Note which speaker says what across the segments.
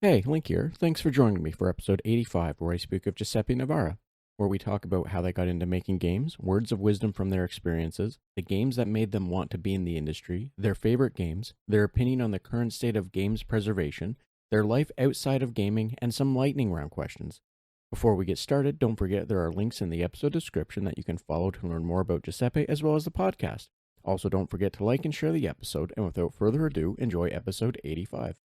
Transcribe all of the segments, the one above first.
Speaker 1: Hey, Link here. Thanks for joining me for episode 85, where I speak of Giuseppe Navarra, where we talk about how they got into making games, words of wisdom from their experiences, the games that made them want to be in the industry, their favorite games, their opinion on the current state of games preservation, their life outside of gaming, and some lightning round questions. Before we get started, don't forget there are links in the episode description that you can follow to learn more about Giuseppe as well as the podcast. Also, don't forget to like and share the episode, and without further ado, enjoy episode 85.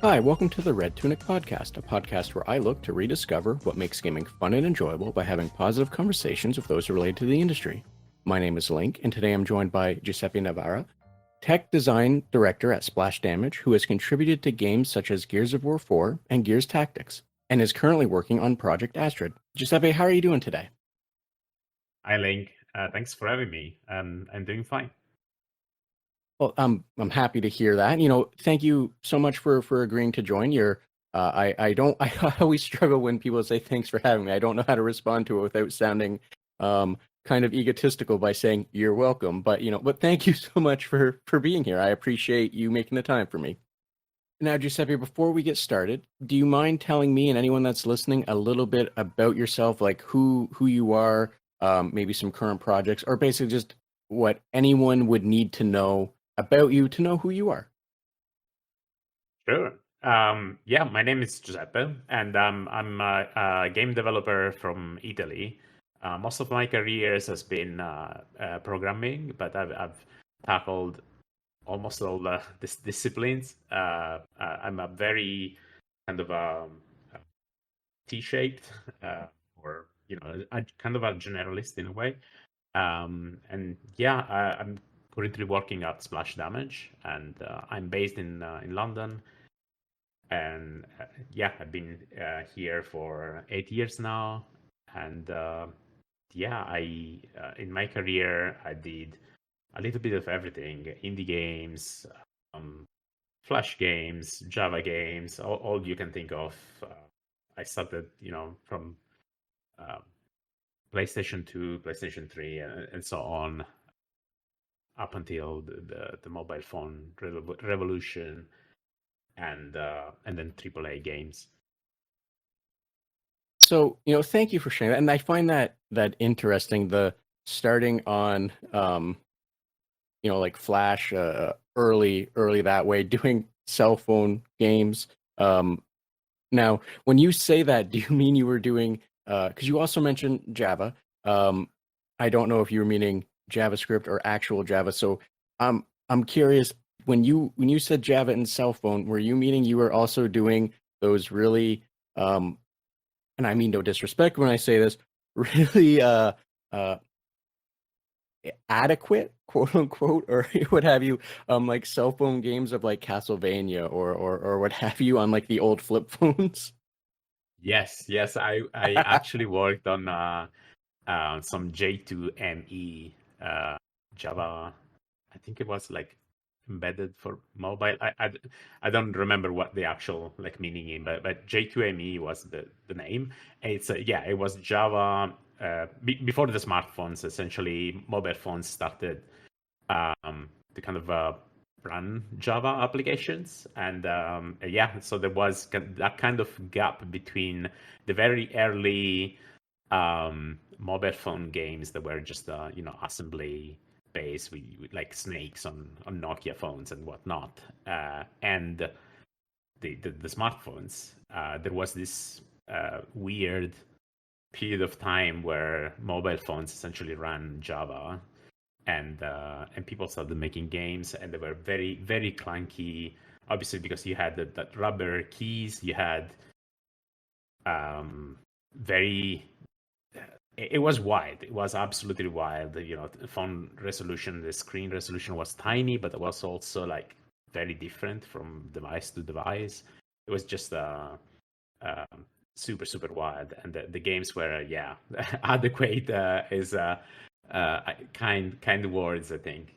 Speaker 1: Hi, welcome to the Red Tunic Podcast, a podcast where I look to rediscover what makes gaming fun and enjoyable by having positive conversations with those related to the industry. My name is Link, and today I'm joined by Giuseppe Navarra, Tech Design Director at Splash Damage, who has contributed to games such as Gears of War 4 and Gears Tactics, and is currently working on Project Astrid. Giuseppe, how are you doing today?
Speaker 2: Hi, Link. Thanks for having me. I'm doing fine.
Speaker 1: Well, I'm happy to hear that. Thank you so much for agreeing to join. I don't I always struggle when people say thanks for having me. I don't know how to respond to it without sounding kind of egotistical by saying you're welcome. But thank you so much for being here. I appreciate you making the time for me. Now, Giuseppe, before we get started, do you mind telling me and anyone that's listening a little bit about yourself, like who you are, maybe some current projects, or basically just what anyone would need to know about you to know who you are?
Speaker 2: Sure. Yeah, my name is Giuseppe, and I'm a game developer from Italy. Most of my careers has been programming, but I've tackled almost all the disciplines. I'm a very kind of T-shaped, or kind of a generalist in a way. And yeah, I'm currently working at Splash Damage, and I'm based in London. And yeah, I've been here for 8 years now. And yeah, I in my career I did a little bit of everything: indie games, um, Flash games, Java games, all you can think of. I started, from uh, PlayStation 2, PlayStation 3, and so on, up until the mobile phone revolution, and then AAA games.
Speaker 1: So, thank you for sharing that. And I find that interesting, the starting on like Flash early that way, doing cell phone games. Now, when you say that, do you mean you were doing because you also mentioned Java. I don't know if you were meaning JavaScript or actual Java. So I'm curious, when you said Java and cell phone, were you meaning you were also doing those really and I mean no disrespect when I say this, really uh adequate, quote unquote, or what have you, like cell phone games of like Castlevania or what have you on like the old flip phones?
Speaker 2: Yes. I actually worked on some J2ME Java. I think it was like embedded for mobile. I don't remember what the actual like meaning in, but J2ME was the name. It's yeah, it was Java before the smartphones. Essentially, mobile phones started to kind of run Java applications, and yeah, so there was that kind of gap between the very early mobile phone games that were just assembly based with like snakes on Nokia phones and whatnot, and the smartphones. There was this weird period of time where mobile phones essentially ran Java, and people started making games, and they were very very clunky. Obviously, because you had that rubber keys, you had very. It was wild. It was absolutely wild. The phone resolution, the screen resolution was tiny, but it was also like very different from device to device. It was just a super wild, and the games were adequate is kind words, I think.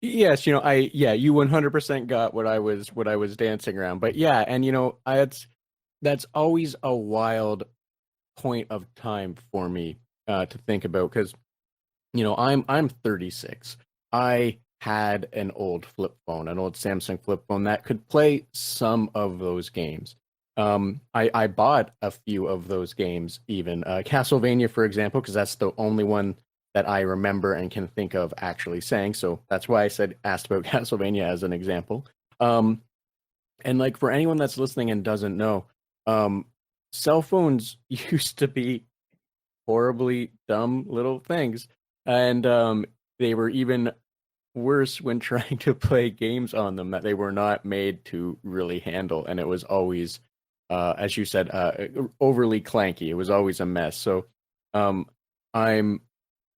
Speaker 1: Yes, you 100% got what I was dancing around. But yeah, and that's always a wild point of time for me to think about because I'm 36. I had an old flip phone, an old Samsung flip phone that could play some of those games. I bought a few of those games, even Castlevania, for example, because that's the only one that I remember and can think of actually saying. So that's why I said asked about Castlevania as an example. Um, and like for anyone that's listening and doesn't know, um, cell phones used to be horribly dumb little things, and they were even worse when trying to play games on them that they were not made to really handle, and it was always, as you said, overly clanky. It was always a mess. So, um, I'm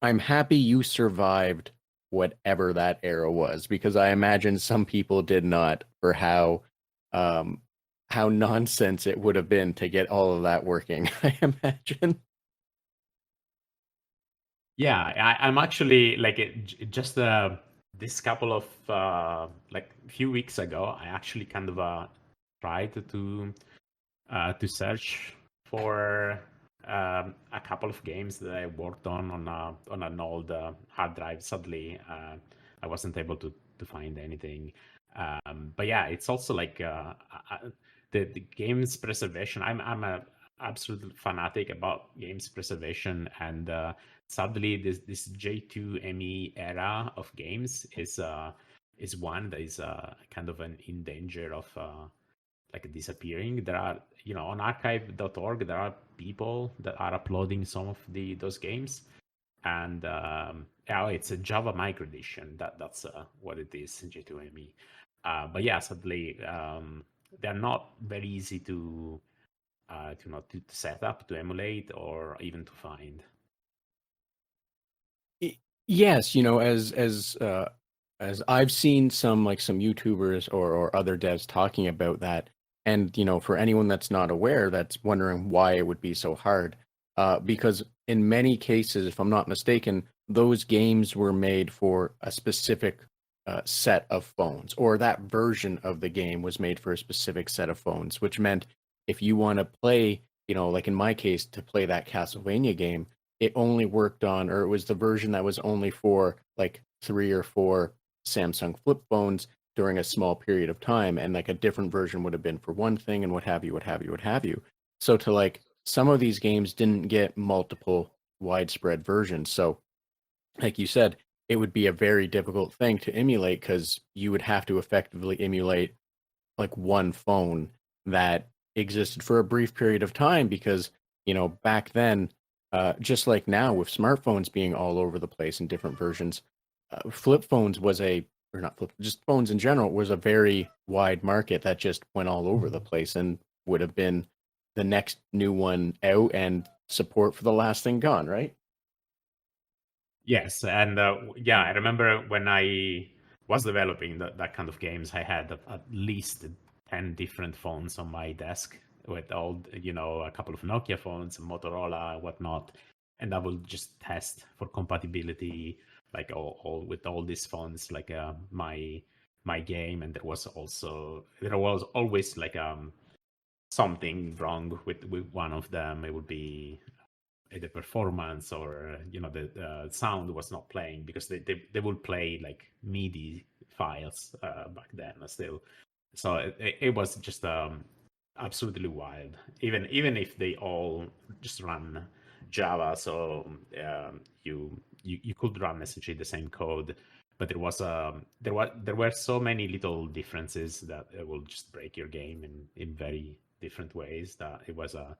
Speaker 1: I'm happy you survived whatever that era was because I imagine some people did not for um how nonsense it would have been to get all of that working. I imagine.
Speaker 2: Yeah, I'm actually like just this couple of like few weeks ago, I actually kind of tried to search for a couple of games that I worked on an old hard drive. Sadly, I wasn't able to find anything. But yeah, it's also like the games preservation. I'm a absolute fanatic about games preservation, and sadly, this J2ME era of games is one that is kind of in danger of like disappearing. There are, on archive.org, there are people that are uploading some of those games, and oh, it's a Java micro edition. That's what it is, J2ME. But yeah, sadly, they're not very easy to set up, to emulate, or even to find.
Speaker 1: Yes, as I've seen some YouTubers or other devs talking about that, and for anyone that's not aware, that's wondering why it would be so hard, because in many cases, if I'm not mistaken, those games were made for a specific set of phones, or that version of the game was made for a specific set of phones, which meant if you want to play, like in my case, to play that Castlevania game it only worked on, or it was the version that was only for like 3 or 4 Samsung flip phones during a small period of time, and like a different version would have been for one thing, and what have you, what have you, what have you. So to like some of these games didn't get multiple widespread versions. So, like you said, it would be a very difficult thing to emulate because you would have to effectively emulate like one phone that existed for a brief period of time because back then just like now with smartphones being all over the place in different versions, flip phones was a or not flip just phones in general was a very wide market that just went all over the place and would have been the next new one out and support for the last thing gone, right?
Speaker 2: Yes, and yeah, I remember when I was developing that kind of games, I had at least 10 different phones on my desk with all, a couple of Nokia phones, Motorola, whatnot, and I will just test for compatibility, like all with all these phones, like my game, and there was always like something wrong with one of them. It would be the performance, or the sound was not playing because they would play like MIDI files back then still. So it was just absolutely wild. Even if they all just run Java, so you could run essentially the same code, but there were so many little differences that it will just break your game in very different ways that it was a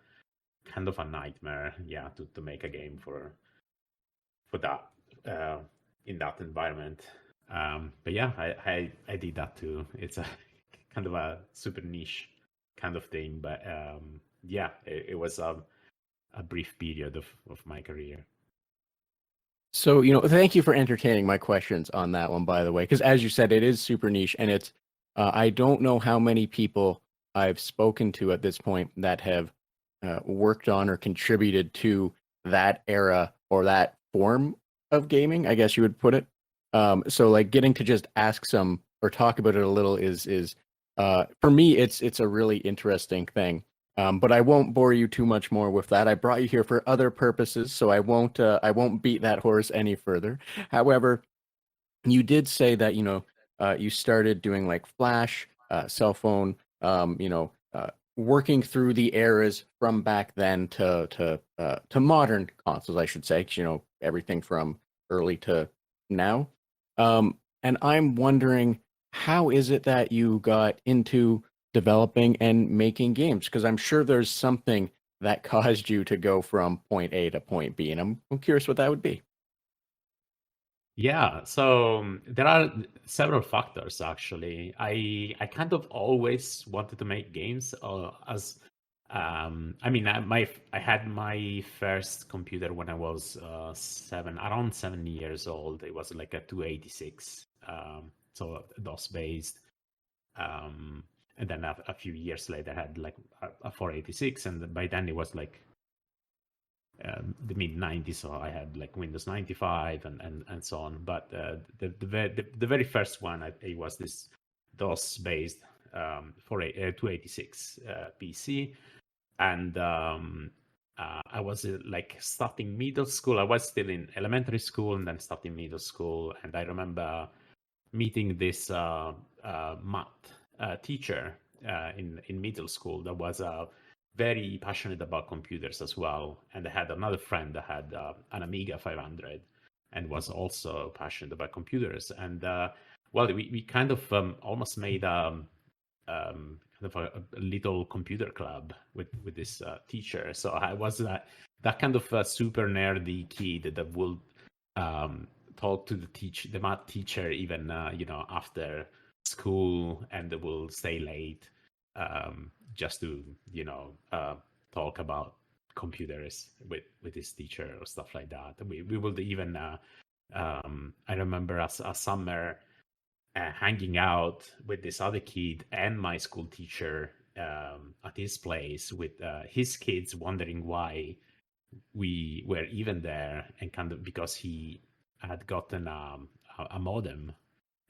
Speaker 2: kind of a nightmare, yeah, to make a game for that uh, in that environment. But yeah, I did that too. It's a kind of a super niche kind of thing, but yeah, it was a brief period of my career.
Speaker 1: So, thank you for entertaining my questions on that one, by the way, because as you said, it is super niche, and I don't know how many people I've spoken to at this point that have worked on or contributed to that era or that form of gaming, I guess you would put it. So like getting to just ask some or talk about it a little is for me it's a really interesting thing. But I won't bore you too much more with that. I brought you here for other purposes, so I won't beat that horse any further. However, you did say that you started doing like Flash, cell phone, working through the eras from back then to modern consoles, I should say, 'cause, everything from early to now. And I'm wondering, how is it that you got into developing and making games? Because I'm sure there's something that caused you to go from point A to point B, and I'm curious what that would be.
Speaker 2: Yeah, so there are several factors actually. I kind of always wanted to make games. I mean, I had my first computer when I was around 7 years old. It was like a 286, so DOS based. And then a few years later, I had like a 486, and by then it was like the mid 90s, so I had like Windows 95 and so on. But the very first one, it was this DOS based 286 PC. And I was like starting middle school. I was still in elementary school and then starting middle school. And I remember meeting this math teacher in middle school that was very passionate about computers as well. And I had another friend that had an Amiga 500 and was also passionate about computers. And well, we kind of almost made kind of a little computer club with this teacher. So I was that kind of super nerdy kid that would talk to the math teacher even after school, and will stay late just to talk about computers with his teacher or stuff like that. We would even I remember a summer hanging out with this other kid and my school teacher at his place with his kids, wondering why we were even there, and kind of because he had gotten a modem,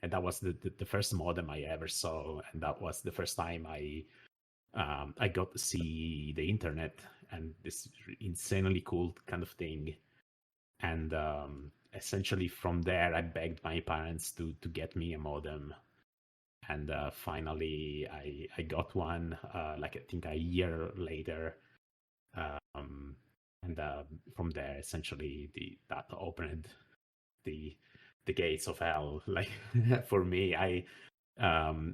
Speaker 2: and that was the first modem I ever saw, and that was the first time I got to see the internet and this insanely cool kind of thing. And essentially from there, I begged my parents to get me a modem, and finally I got one. Like I think a year later, um, and from there, essentially that opened the gates of hell. Like for me, I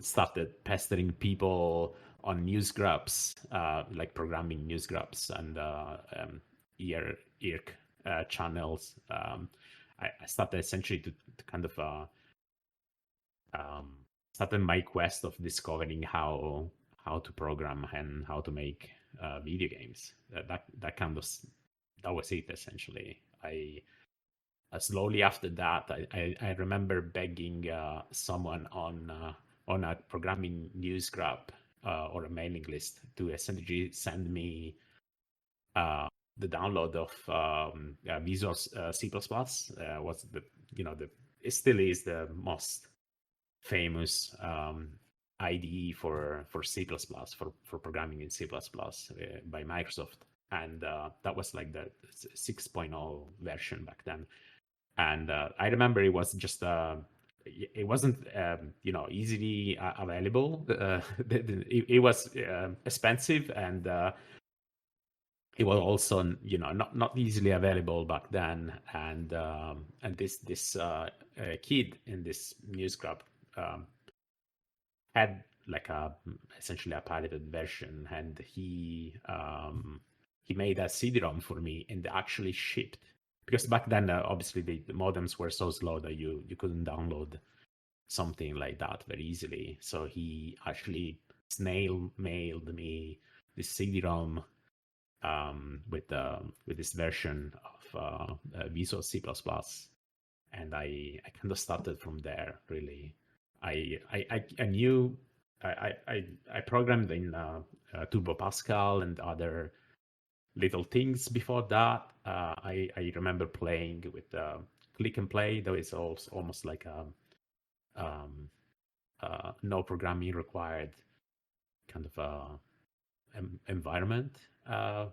Speaker 2: started pestering people on news grubs, like programming news grubs and IRC channels. I started essentially to kind of started my quest of discovering how to program and how to make video games. That was it essentially. I slowly after that, I remember begging someone on a programming news grub or a mailing list to essentially send me the download of Visual C++. Was it still is the most famous IDE for C++, for programming in C++ by Microsoft. And that was like the 6.0 version back then. And I remember it was just it wasn't easily available. It was expensive, and it was also not easily available back then. And this kid in this news club had like essentially a pirated version, and he made a CD-ROM for me and actually shipped, because back then obviously the modems were so slow that you couldn't download something like that very easily. So he actually snail mailed me this CD-ROM with this version of Visual C++, and I kind of started from there. Really, I knew I programmed in Turbo Pascal and other little things before that. I remember playing with click and play, though it's also almost like um, no programming required kind of environment to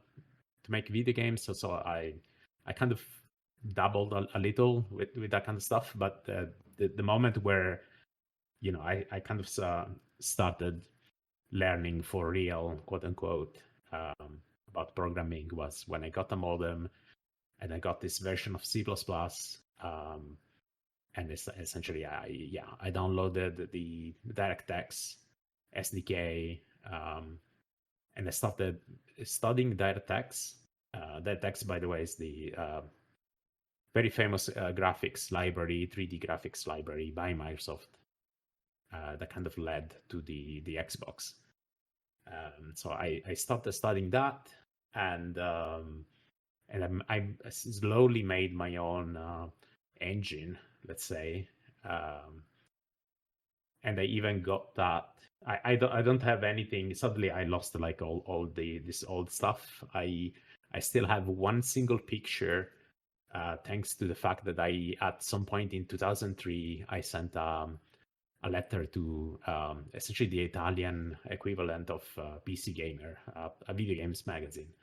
Speaker 2: make video games. So I kind of dabbled a little with that kind of stuff. But the moment where I kind of started learning for real, quote unquote, about programming was when I got a modem and I got this version of C++. And it's essentially, I downloaded the DirectX SDK, and I started studying DirectX. DirectX, by the way, is the very famous graphics library, 3D graphics library by Microsoft that kind of led to the Xbox. So I started studying that, and I slowly made my own engine, let's say, and I even got that. I don't have anything. Suddenly, I lost like all this old stuff. I still have one single picture, thanks to the fact that I at some point in 2003 I sent a letter to essentially the Italian equivalent of PC Gamer, a video games magazine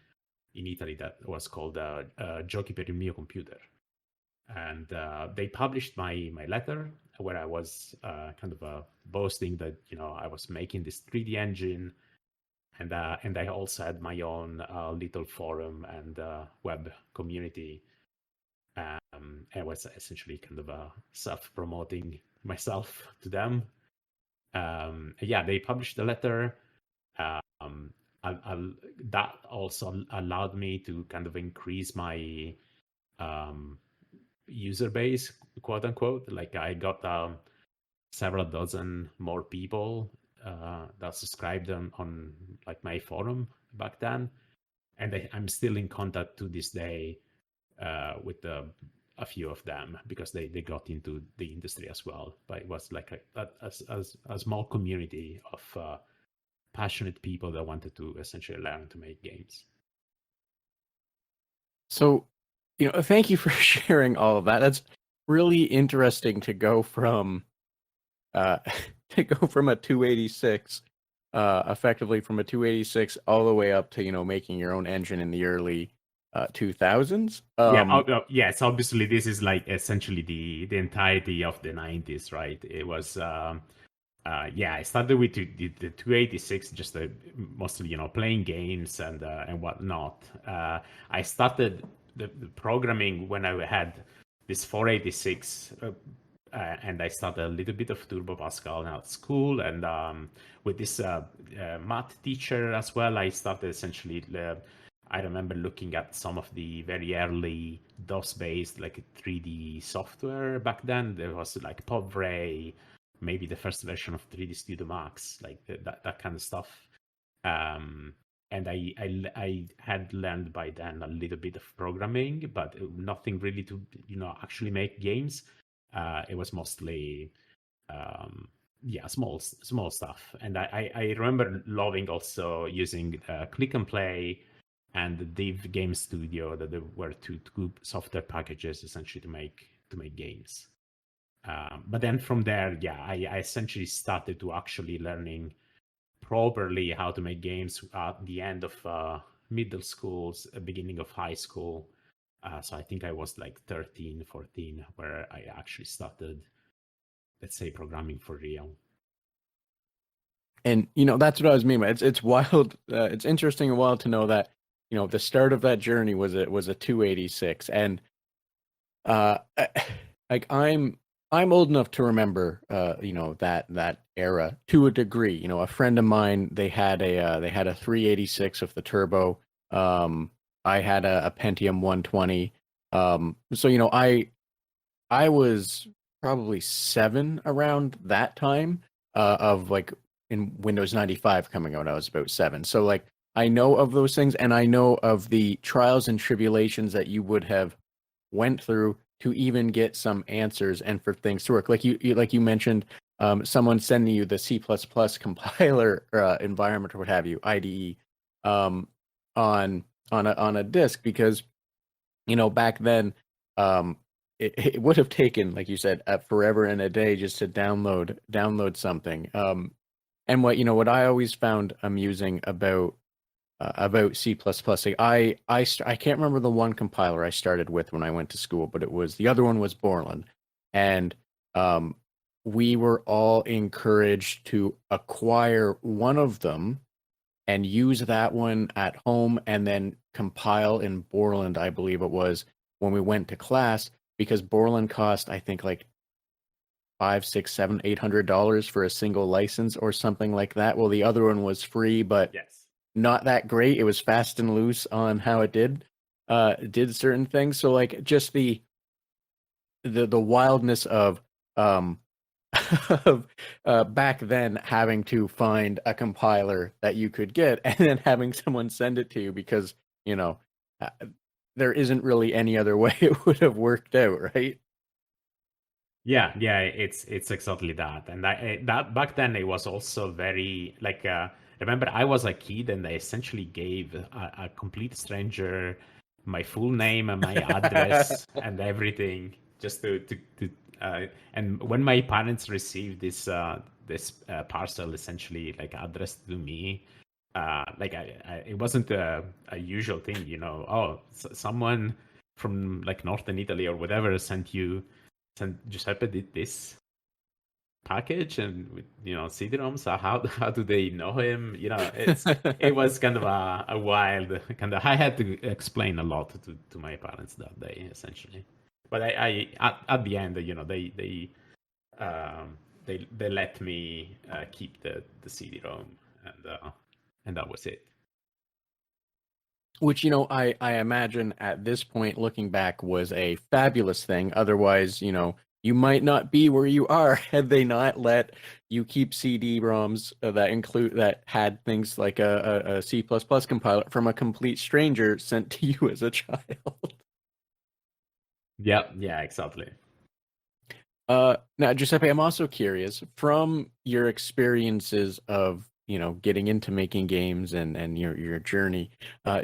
Speaker 2: in Italy that was called Giochi per il mio computer. And they published my letter where I was kind of boasting that I was making this 3D engine, and I also had my own little forum and web community. I was essentially kind of self-promoting myself to them. Yeah, they published the letter. That also allowed me to kind of increase my user base, quote unquote. Like I got several dozen more people that subscribed on like my forum back then, and I'm still in contact to this day with a few of them because they got into the industry as well. But it was like a small community of passionate people that wanted to essentially learn to make games.
Speaker 1: So, thank you for sharing all of that. That's really interesting to go from a 286, effectively from a 286 all the way up to making your own engine in the early 2000s.
Speaker 2: Yes, obviously this is like essentially the entirety of the 90s, right? It was I started with the 286, just mostly playing games and whatnot. I started the programming when I had this 486, and I started a little bit of Turbo Pascal at school, and with this math teacher as well, I started essentially. I remember looking at some of the very early DOS-based like 3D software back then. There was like PovRay, maybe the first version of 3D Studio Max, like that kind of stuff. And I had learned by then a little bit of programming, but nothing really to actually make games. It was mostly small stuff. And I remember loving also using Click and Play and the Div Game Studio, that there were two software packages essentially to make games. But then from there, I essentially started to actually learning properly how to make games at the end of middle school, beginning of high school. So I think I was like 13, 14, where I actually started, let's say, programming for real.
Speaker 1: And that's what I was meaning by it's wild. It's interesting and wild to know that the start of that journey was a 286, and like I'm old enough to remember that era to a degree. A friend of mine, they had a 386 of the turbo. I had a Pentium 120. So I was probably 7 around that time of like in Windows 95 coming out. I was about 7. So like I know of those things, and I know of the trials and tribulations that you would have went through to even get some answers and for things to work. Like you mentioned, someone sending you the C++ compiler environment or what have you, IDE, um, on a disk because back then, um, it would have taken, like you said, forever and a day just to download something. And what I always found amusing about C++, like I can't remember the one compiler I started with when I went to school, but the other one was Borland, and um, we were all encouraged to acquire one of them and use that one at home and then compile in Borland, I believe it was, when we went to class, because Borland cost, I think, like five, six, seven, $800 for a single license or something like that. Well, the other one was free, but
Speaker 2: Yes.
Speaker 1: not that great. It was fast and loose on how it did certain things. So like just the wildness of um of back then having to find a compiler that you could get and then having someone send it to you because uh, there isn't really any other way it would have worked out, right?
Speaker 2: Yeah, yeah, it's exactly that. And that back then it was also very like remember I was a kid and I essentially gave a complete stranger my full name and my address and everything just to and when my parents received this parcel essentially like addressed to me, like it wasn't a usual thing, oh, someone from like northern Italy or whatever sent Giuseppe did this package and with CD-ROMs. So how do they know him? It was kind of a wild kind of. I had to explain a lot to my parents that day essentially, but I at the end they let me keep the CD-ROM and that was it.
Speaker 1: Which, I imagine at this point, looking back, was a fabulous thing. Otherwise, you might not be where you are had they not let you keep CD-ROMs that had things like a C++ compiler from a complete stranger sent to you as a child.
Speaker 2: Yeah, exactly.
Speaker 1: Now, Giuseppe, I'm also curious from your experiences of, getting into making games and your journey.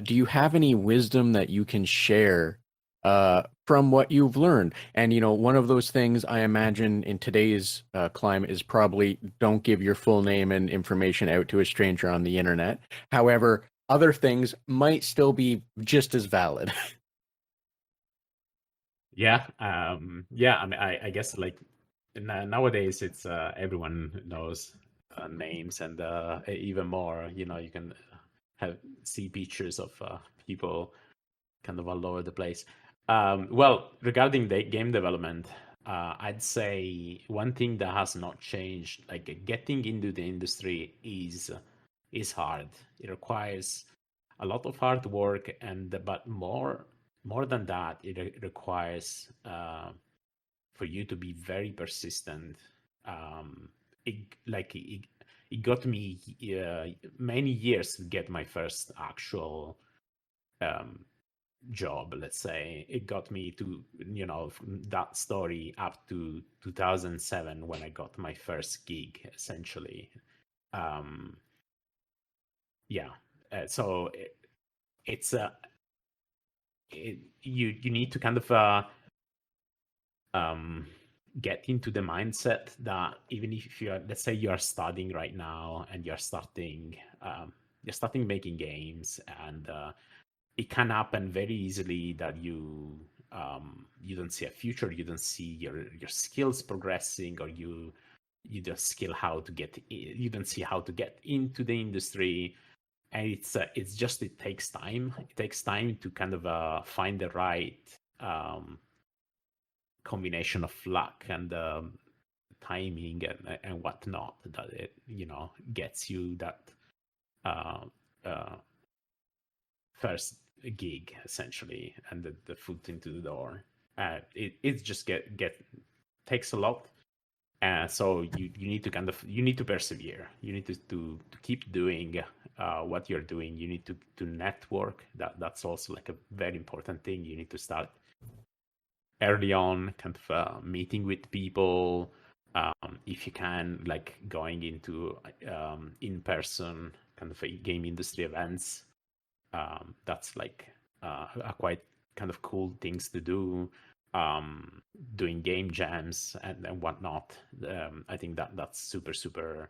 Speaker 1: Do you have any wisdom that you can share from what you've learned? And, one of those things I imagine in today's climate is probably don't give your full name and information out to a stranger on the internet. However, other things might still be just as valid.
Speaker 2: Yeah, yeah. I mean, I guess like nowadays it's everyone knows names and even more. You can see pictures of people kind of all over the place. Well, regarding the game development, I'd say one thing that has not changed, like getting into the industry, is hard. It requires a lot of hard work, and but more than that, it requires for you to be very persistent. It like it got me many years to get my first actual um, job. Let's say it got me to from that story up to 2007 when I got my first gig. Essentially, um, yeah. So it's you need to kind of um, get into the mindset that even if you're, let's say you are studying right now and you're starting making games, and it can happen very easily that you don't see a future, you don't see your skills progressing, or you don't skill how to get you don't see how to get into the industry. And it's just it takes time. It takes time to kind of find the right combination of luck and timing and whatnot that it gets you that uh, uh, first gig essentially and the foot into the door. It just get takes a lot. So you need to kind of you need to persevere. You need to keep doing what you're doing. You need to network. That's also like a very important thing. You need to start early on, kind of meeting with people, if you can, like going into in-person kind of game industry events, that's like a quite kind of cool things to do. Doing game jams and whatnot. I think that's super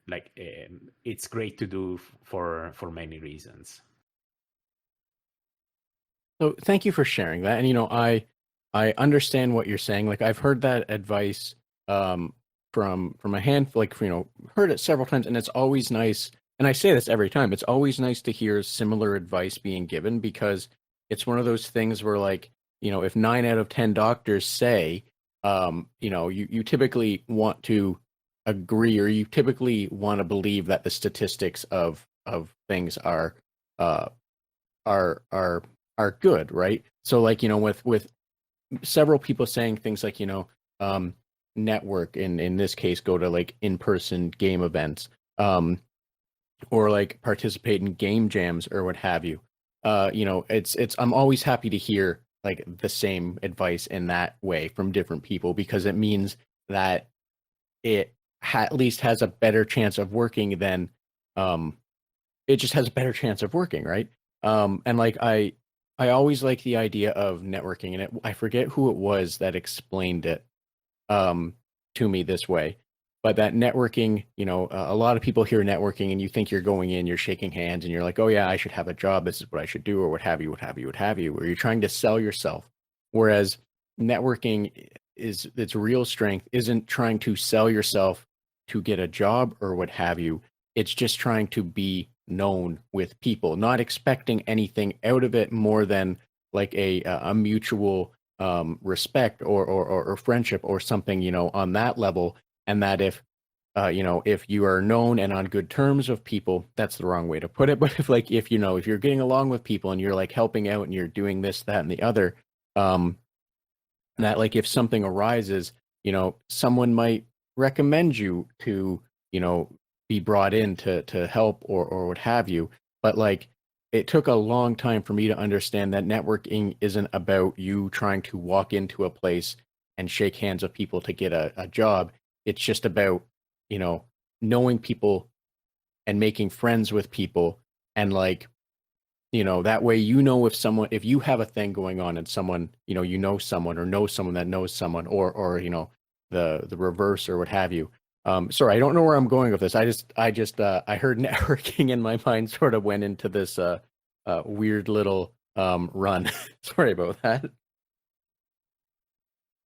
Speaker 2: like it's great to do for many reasons.
Speaker 1: So thank you for sharing that. And I understand what you're saying. Like I've heard that advice um, from a handful, like heard it several times, and it's always nice. And I say this every time. It's always nice to hear similar advice being given because it's one of those things where, like, if 9 out of 10 doctors say, you typically want to agree, or you typically want to believe that the statistics of things uh, are are good, right? So like, with several people saying things like, network in this case, go to like in-person game events, or like participate in game jams or what have you. It's I'm always happy to hear like the same advice in that way from different people because it means that it at least has a better chance of working than um it just has a better chance of working, right? And like I always like the idea of networking, and I forget who it was that explained it um, to me this way, but that networking, a lot of people hear networking, and you think you're going in, you're shaking hands, and you're like, oh yeah, I should have a job. This is what I should do, or what have you, what have you, what have you. Or you're trying to sell yourself, whereas networking is its real strength isn't trying to sell yourself to get a job or what have you. It's just trying to be known with people, not expecting anything out of it more than like a mutual respect or friendship or something, on that level. And that if you are known and on good terms with people, that's the wrong way to put it. But if you're getting along with people and you're like helping out and you're doing this, that, and the other, um, that like if something arises, someone might recommend you to, be brought in to help or what have you. But like it took a long time for me to understand that networking isn't about you trying to walk into a place and shake hands with people to get a job. It's just about, knowing people and making friends with people, and like, that way, if you have a thing going on and someone, someone or know someone that knows someone, or the reverse or what have you. Sorry, I don't know where I'm going with this. I heard networking and my mind sort of went into this weird little run. Sorry about that.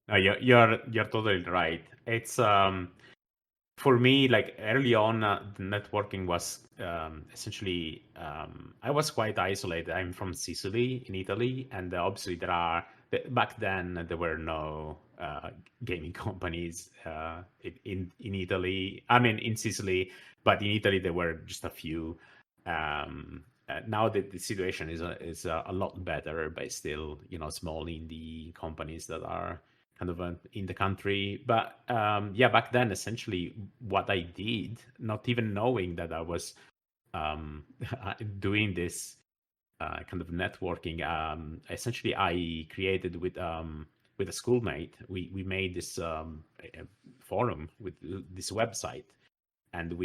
Speaker 2: No, you're totally right. It's for me, like early on, the networking was essentially I was quite isolated. I'm from Sicily in Italy, and obviously back then there were no gaming companies in Italy. I mean, in Sicily, but in Italy there were just a few. Now the situation is a lot better, but still, small indie companies that are kind of in the country. But yeah, back then, essentially, what I did, not even knowing that I was doing this kind of networking, essentially, I created with a schoolmate. We made this forum with this website, and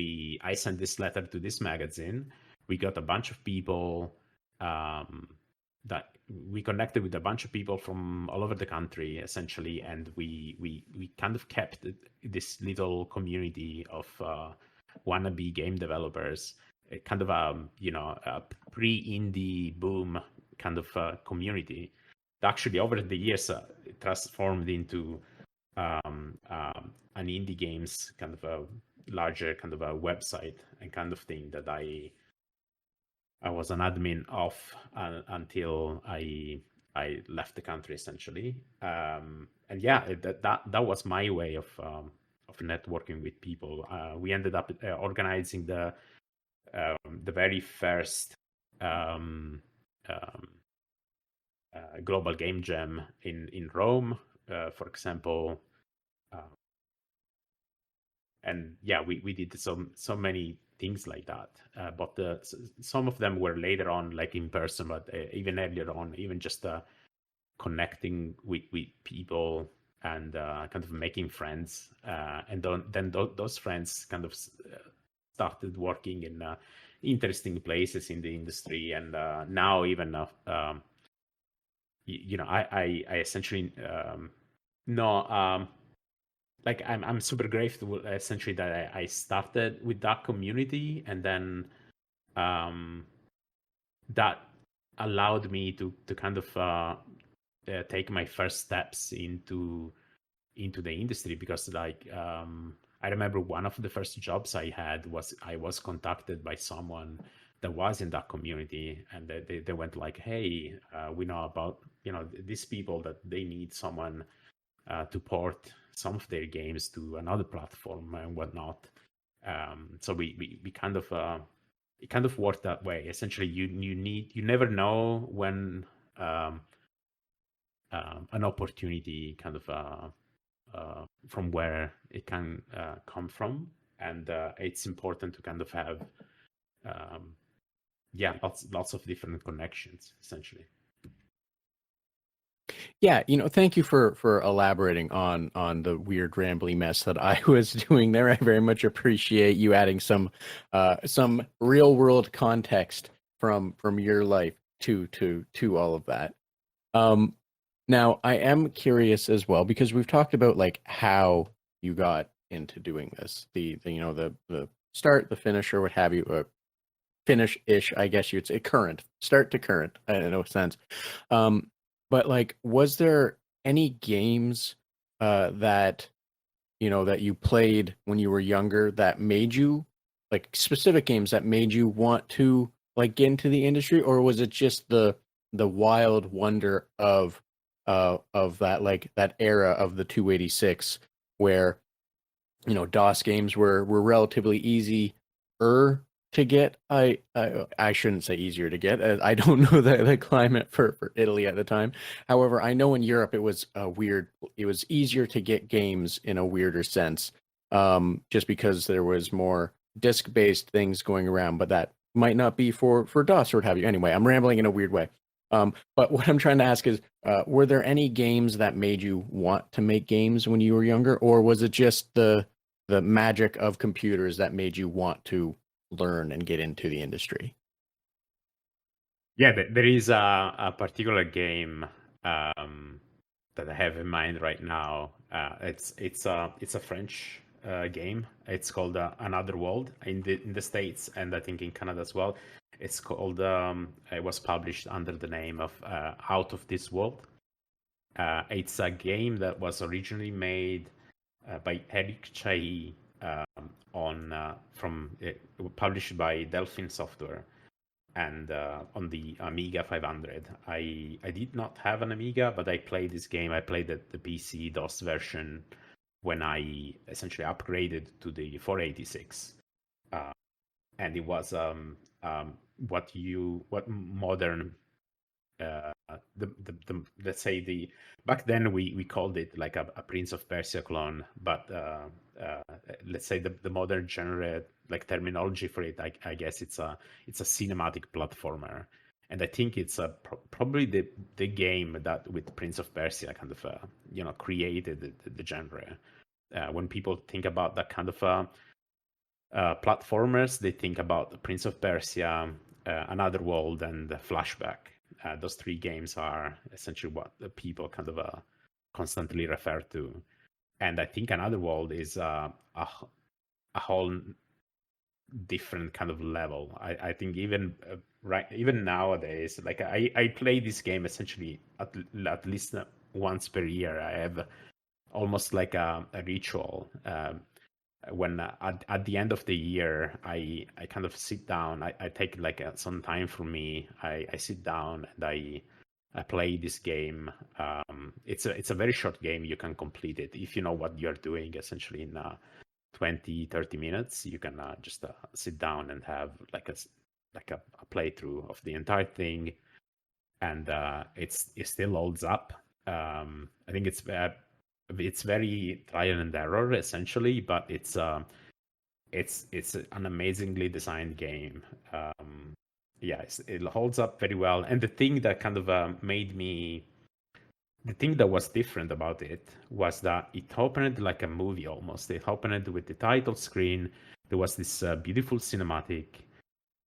Speaker 2: I sent this letter to this magazine. We got a bunch of people um, that we connected with a bunch of people from all over the country, essentially, and we kind of kept this little community of wannabe game developers, a kind of a pre-indie boom kind of community. Actually, over the years, it transformed into an indie games kind of a larger kind of a website and kind of thing that I was an admin of until I left the country, essentially. And yeah, that was my way of networking with people. We ended up organizing the very first um, um, global game jam in Rome, for example. And yeah, we did so many things like that. But some of them were later on, like in person, but even earlier on, even just connecting with people and kind of making friends, and then those friends kind of started working in interesting places in the industry, and now even I essentially know, like I'm super grateful essentially that I started with that community, and then that allowed me to kind of take my first steps into the industry, because like I remember one of the first jobs I had was I was contacted by someone that was in that community, and they went like, hey, we know about these people that they need someone to port some of their games to another platform and whatnot. So we kind of it kind of worked that way. Essentially, you never know when an opportunity kind of from where it can come from, and it's important to kind of have lots of different connections essentially.
Speaker 1: Yeah, thank you for elaborating on the weird rambly mess that I was doing there. I very much appreciate you adding some real world context from your life to all of that. Now I am curious as well, because we've talked about like how you got into doing this, the start, the finish, or what have you, finish-ish, I guess you'd say, current, start to current, in no sense. But like, was there any games that that you played when you were younger that made you, like specific games that made you want to like get into the industry, or was it just the wild wonder of that, like that era of the 286 where DOS games were relatively easy to get. I shouldn't say easier to get. I don't know the climate for Italy at the time. However, I know in Europe it was weird. It was easier to get games in a weirder sense, just because there was more disc-based things going around. But that might not be for DOS or what have you. Anyway, I'm rambling in a weird way. But what I'm trying to ask is, were there any games that made you want to make games when you were younger, or was it just the magic of computers that made you want to learn and get into the industry?
Speaker 2: Yeah, there is a particular game that I have in mind right now. It's a French game. It's called Another World in the States, and I think in Canada as well. It's called. It was published under the name of Out of This World. It's a game that was originally made by Eric Chahi published by Delphin Software, and on the Amiga 500. I did not have an Amiga, but I played this game. I played the PC DOS version when I essentially upgraded to the 486, and it was what modern let's say back then we called it like a Prince of Persia clone, but let's say the modern genre like terminology for it, I guess it's a cinematic platformer, and I think it's probably the game that with Prince of Persia kind of created the genre. When people think about that kind of platformers, they think about the Prince of Persia, Another World, and Flashback. Those three games are essentially what the people kind of constantly refer to. And I think Another World is a whole different kind of level. I think even nowadays, like I play this game essentially at least once per year. I have almost like a ritual. When at the end of the year, I kind of sit down. I take like some time for me. I sit down and I play this game. It's a very short game. You can complete it if you know what you're doing. Essentially, in 20-30 minutes, you can just sit down and have like a playthrough of the entire thing, and it still holds up. I think it's very trial and error essentially, but it's an amazingly designed game. It holds up very well. And the thing that kind of made me the thing that was different about it was that it opened like a movie almost. It opened with the title screen. There was this beautiful cinematic,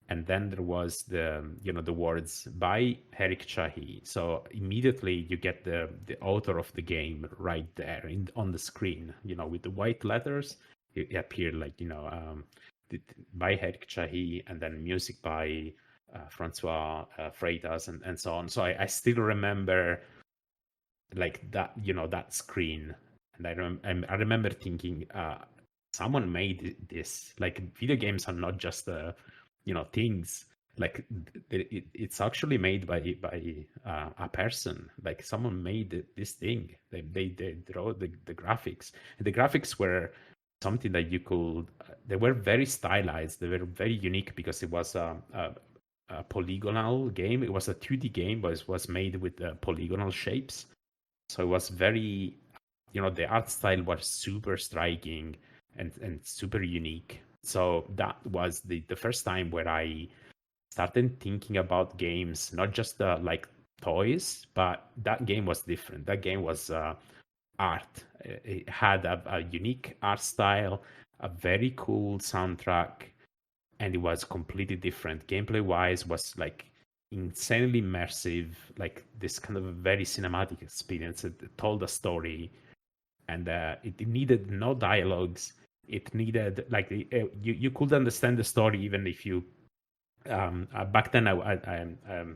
Speaker 2: and then there was the words by Eric Chahi. So immediately you get the author of the game right there on the screen. With the white letters, it appeared like by Eric Chahi, and then music by Francois Freitas and so on. So I still remember like that that screen, and I remember thinking someone made this. Like, video games are not just things. Like, it's actually made by a person. Like, someone made this thing. They wrote the graphics, and the graphics were something that you could they were very stylized. They were very unique because it was a polygonal game. It was a 2D game, but it was made with polygonal shapes. So it was very, the art style was super striking and super unique. So that was the first time where I started thinking about games, not just like toys, but that game was different. That game was art. It had a unique art style, a very cool soundtrack, and it was completely different. Gameplay wise, was like insanely immersive, like this kind of very cinematic experience. It told a story, and it needed no dialogues. It needed like you could understand the story even if you back then I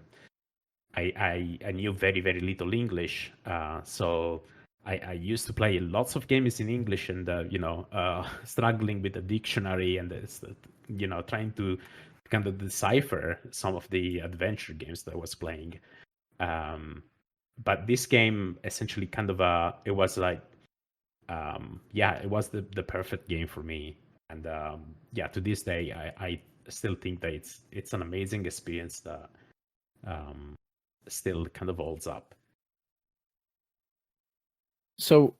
Speaker 2: knew very very little English, so I used to play lots of games in English, and struggling with the dictionary and trying to kind of decipher some of the adventure games that I was playing. But this game essentially kind of it was like it was the perfect game for me, and to this day I still think that it's an amazing experience that still kind of holds up.
Speaker 1: So,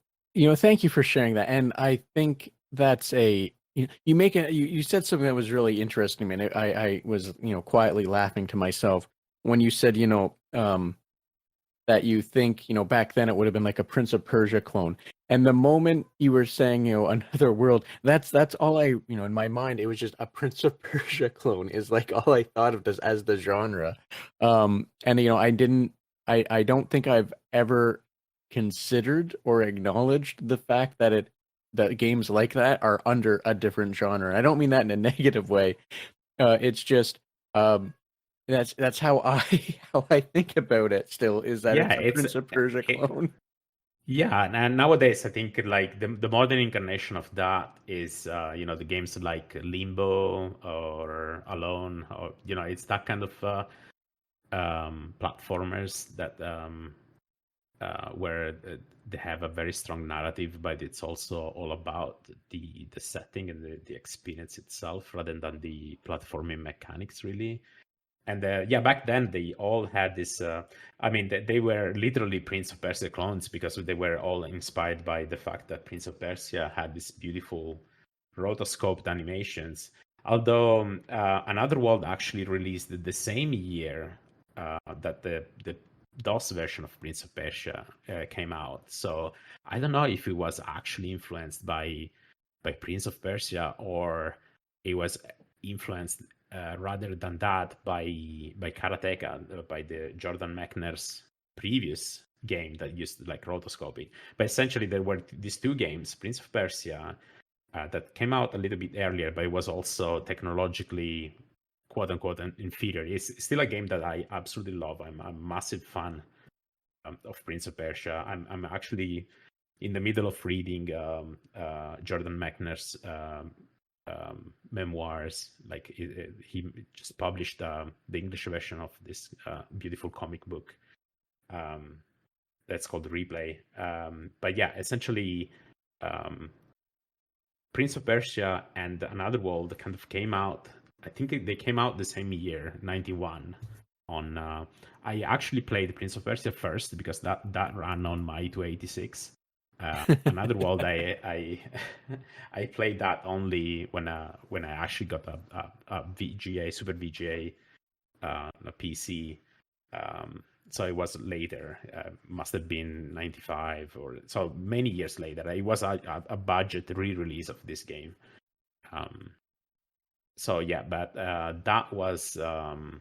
Speaker 1: thank you for sharing that. And I think that's you said something that was really interesting, man. I was, quietly laughing to myself when you said, that you think, back then it would have been like a Prince of Persia clone. And the moment you were saying, another world, that's all I, in my mind, it was just a Prince of Persia clone is like all I thought of this as the genre. And I don't think I've ever considered or acknowledged the fact that games like that are under a different genre. And I don't mean that in a negative way. It's just that's how I think about it still, is that
Speaker 2: Yeah,
Speaker 1: it's a Prince of Persia clone.
Speaker 2: Yeah, and nowadays I think like the modern incarnation of that is the games like Limbo or Alone, or it's that kind of platformers that where they have a very strong narrative, but it's also all about the setting and the experience itself rather than the platforming mechanics, really. And back then they all had this. I mean, they were literally Prince of Persia clones because they were all inspired by the fact that Prince of Persia had these beautiful rotoscoped animations. Although Another World actually released the same year that the DOS version of Prince of Persia came out. So I don't know if it was actually influenced by Prince of Persia, or it was influenced rather than that by Karateka, by the Jordan Mechner's previous game that used like rotoscoping. But essentially, there were these two games, Prince of Persia, that came out a little bit earlier, but it was also technologically quote unquote inferior. It's still a game that I absolutely love. I'm a massive fan of Prince of Persia. I'm actually in the middle of reading Jordan Mechner's memoirs. Like he just published the English version of this beautiful comic book that's called Replay. But yeah, essentially, Prince of Persia and Another World kind of came out. I think they came out the same year, 91. On I actually played Prince of Persia first because that ran on my 286. Another World, I played that only when I actually got a VGA, Super VGA, a PC. so it was later. Must have been 95 or so, many years later. It was a budget re-release of this game. So yeah, but that was and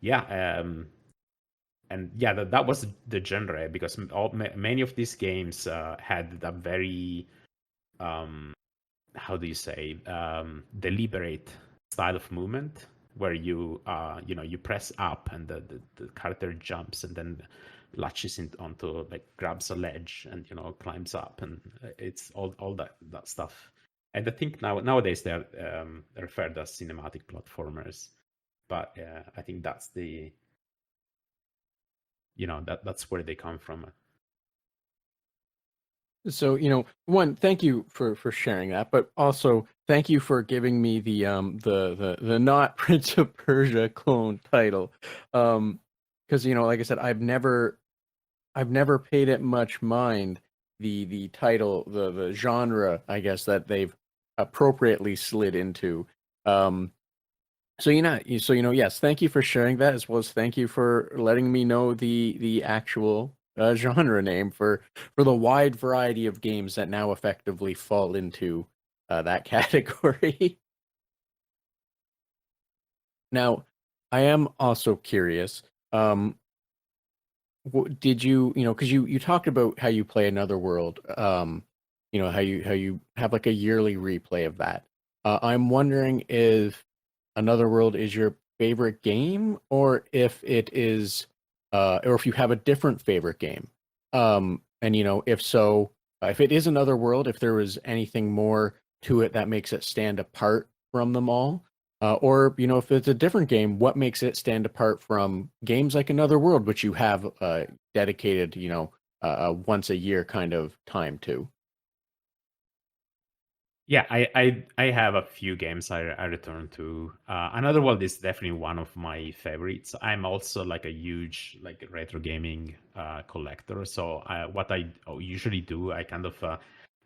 Speaker 2: yeah, that was the genre, because many of these games had that very how do you say, deliberate style of movement, where you you press up and the character jumps and then latches onto, like, grabs a ledge and climbs up, and it's all that stuff. And I think nowadays they're referred as cinematic platformers, but I think that's the that's where they come from.
Speaker 1: So, one, thank you for sharing that, but also thank you for giving me the not Prince of Persia clone title. Because like I said, I've never paid it much mind, the title, the genre, I guess, that they've appropriately slid into. So yes, thank you for sharing that, as well as thank you for letting me know the actual genre name for the wide variety of games that now effectively fall into that category. Now, I am also curious. Did because you talked about how you play Another World, how you have like a yearly replay of that. I'm wondering if Another World is your favorite game, or if it is, or if you have a different favorite game. And if so, if it is Another World, if there was anything more to it that makes it stand apart from them all. Or if it's a different game, what makes it stand apart from games like Another World, which you have dedicated, once a year kind of time to?
Speaker 2: Yeah, I have a few games I return to. Another World is definitely one of my favorites. I'm also like a huge like retro gaming collector. So what I usually do, I kind of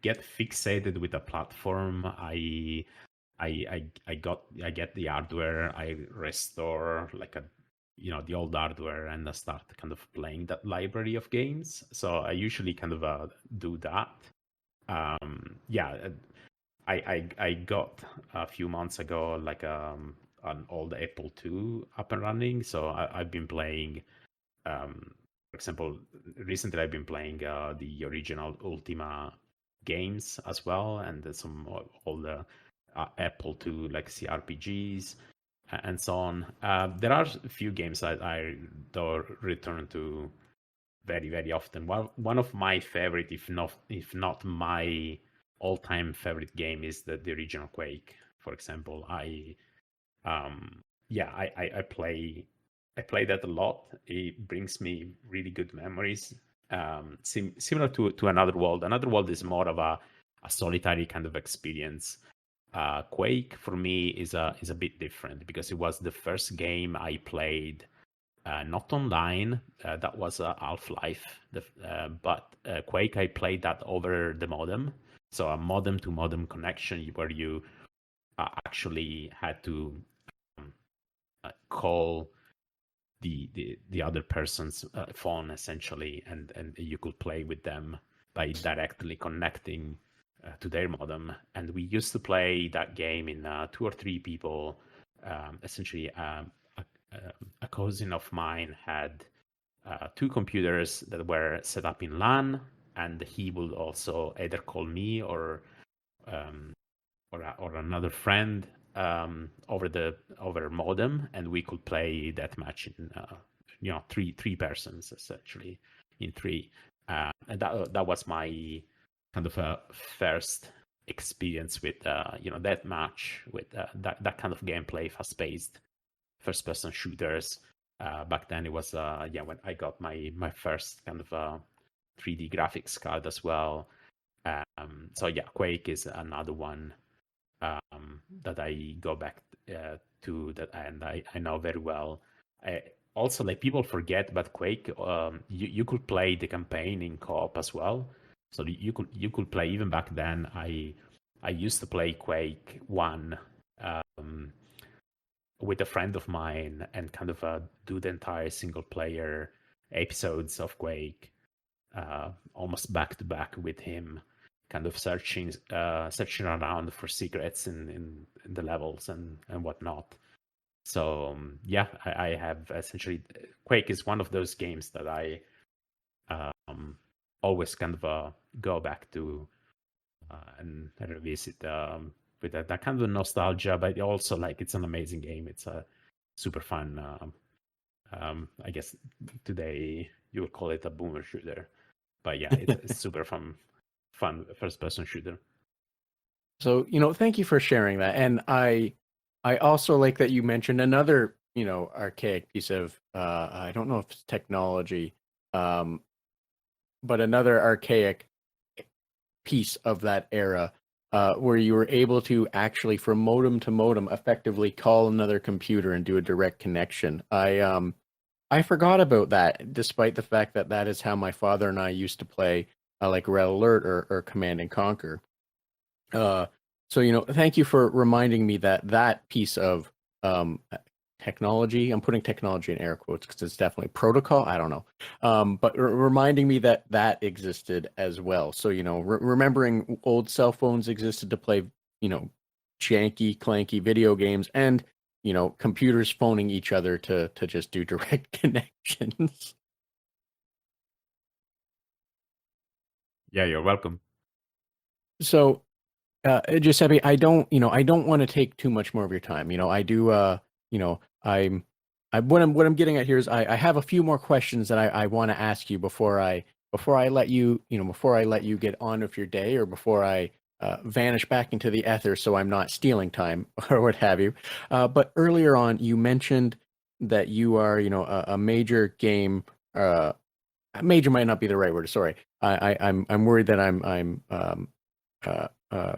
Speaker 2: get fixated with a platform. I get the hardware. I restore like the old hardware, and I start kind of playing that library of games. So I usually kind of do that. Yeah, I got a few months ago like an old Apple II up and running. So I've been playing. For example, recently I've been playing the original Ultima games as well, and then some all the Apple II legacy RPGs and so on. There are a few games I do return to very, very often. One of my favorite, if not my all-time favorite game, is the original Quake. For example, I play that a lot. It brings me really good memories. Similar to Another World. Another World is more of a solitary kind of experience. Quake for me is a bit different, because it was the first game I played not online. That was Half-Life. But Quake, I played that over the modem. So a modem to modem connection, where you actually had to call the other person's phone, essentially, and you could play with them by directly connecting to their modem. And we used to play that game in 2 or 3 people. Essentially, a cousin of mine had 2 computers that were set up in LAN, and he would also either call me or another friend over modem, and we could play that match in three persons, essentially, in three. And that was my kind of first experience with that match, with that kind of gameplay, fast paced first person shooters. Back then it was when I got my first kind of 3D graphics card as well. So yeah, Quake is another one that I go back to, that, and I know very well. Also, like, people forget, but Quake, you could play the campaign in co-op as well. So you could play, even back then. I used to play Quake 1 with a friend of mine, and kind of do the entire single player episodes of Quake, almost back to back with him, kind of searching around for secrets in the levels and whatnot. So yeah, I have essentially Quake is one of those games that I always kind of go back to and revisit with that kind of nostalgia, but also like it's an amazing game. It's a super fun. I guess today you would call it a boomer shooter, but yeah, it's super fun first person shooter.
Speaker 1: So, thank you for sharing that. And I also like that you mentioned another, archaic piece of I don't know if it's technology, um, but another archaic piece of that era, where you were able to actually from modem to modem effectively call another computer and do a direct connection. I forgot about that, despite the fact that that is how my father and I used to play, like Red Alert or Command and Conquer. So, thank you for reminding me that that piece of technology, I'm putting technology in air quotes because it's definitely protocol. I don't know. But reminding me that that existed as well. So, remembering old cell phones existed to play, janky, clanky video games and, computers phoning each other to just do direct connections.
Speaker 2: Yeah, you're welcome.
Speaker 1: So, Giuseppe, I don't want to take too much more of your time. I do, what I'm getting at here is I have a few more questions that I want to ask you before I let you, before I let you get on with your day or before I vanish back into the ether so I'm not stealing time or what have you. But earlier on, you mentioned that you are, a major game, major might not be the right word. Sorry. I'm worried that I'm uh, uh,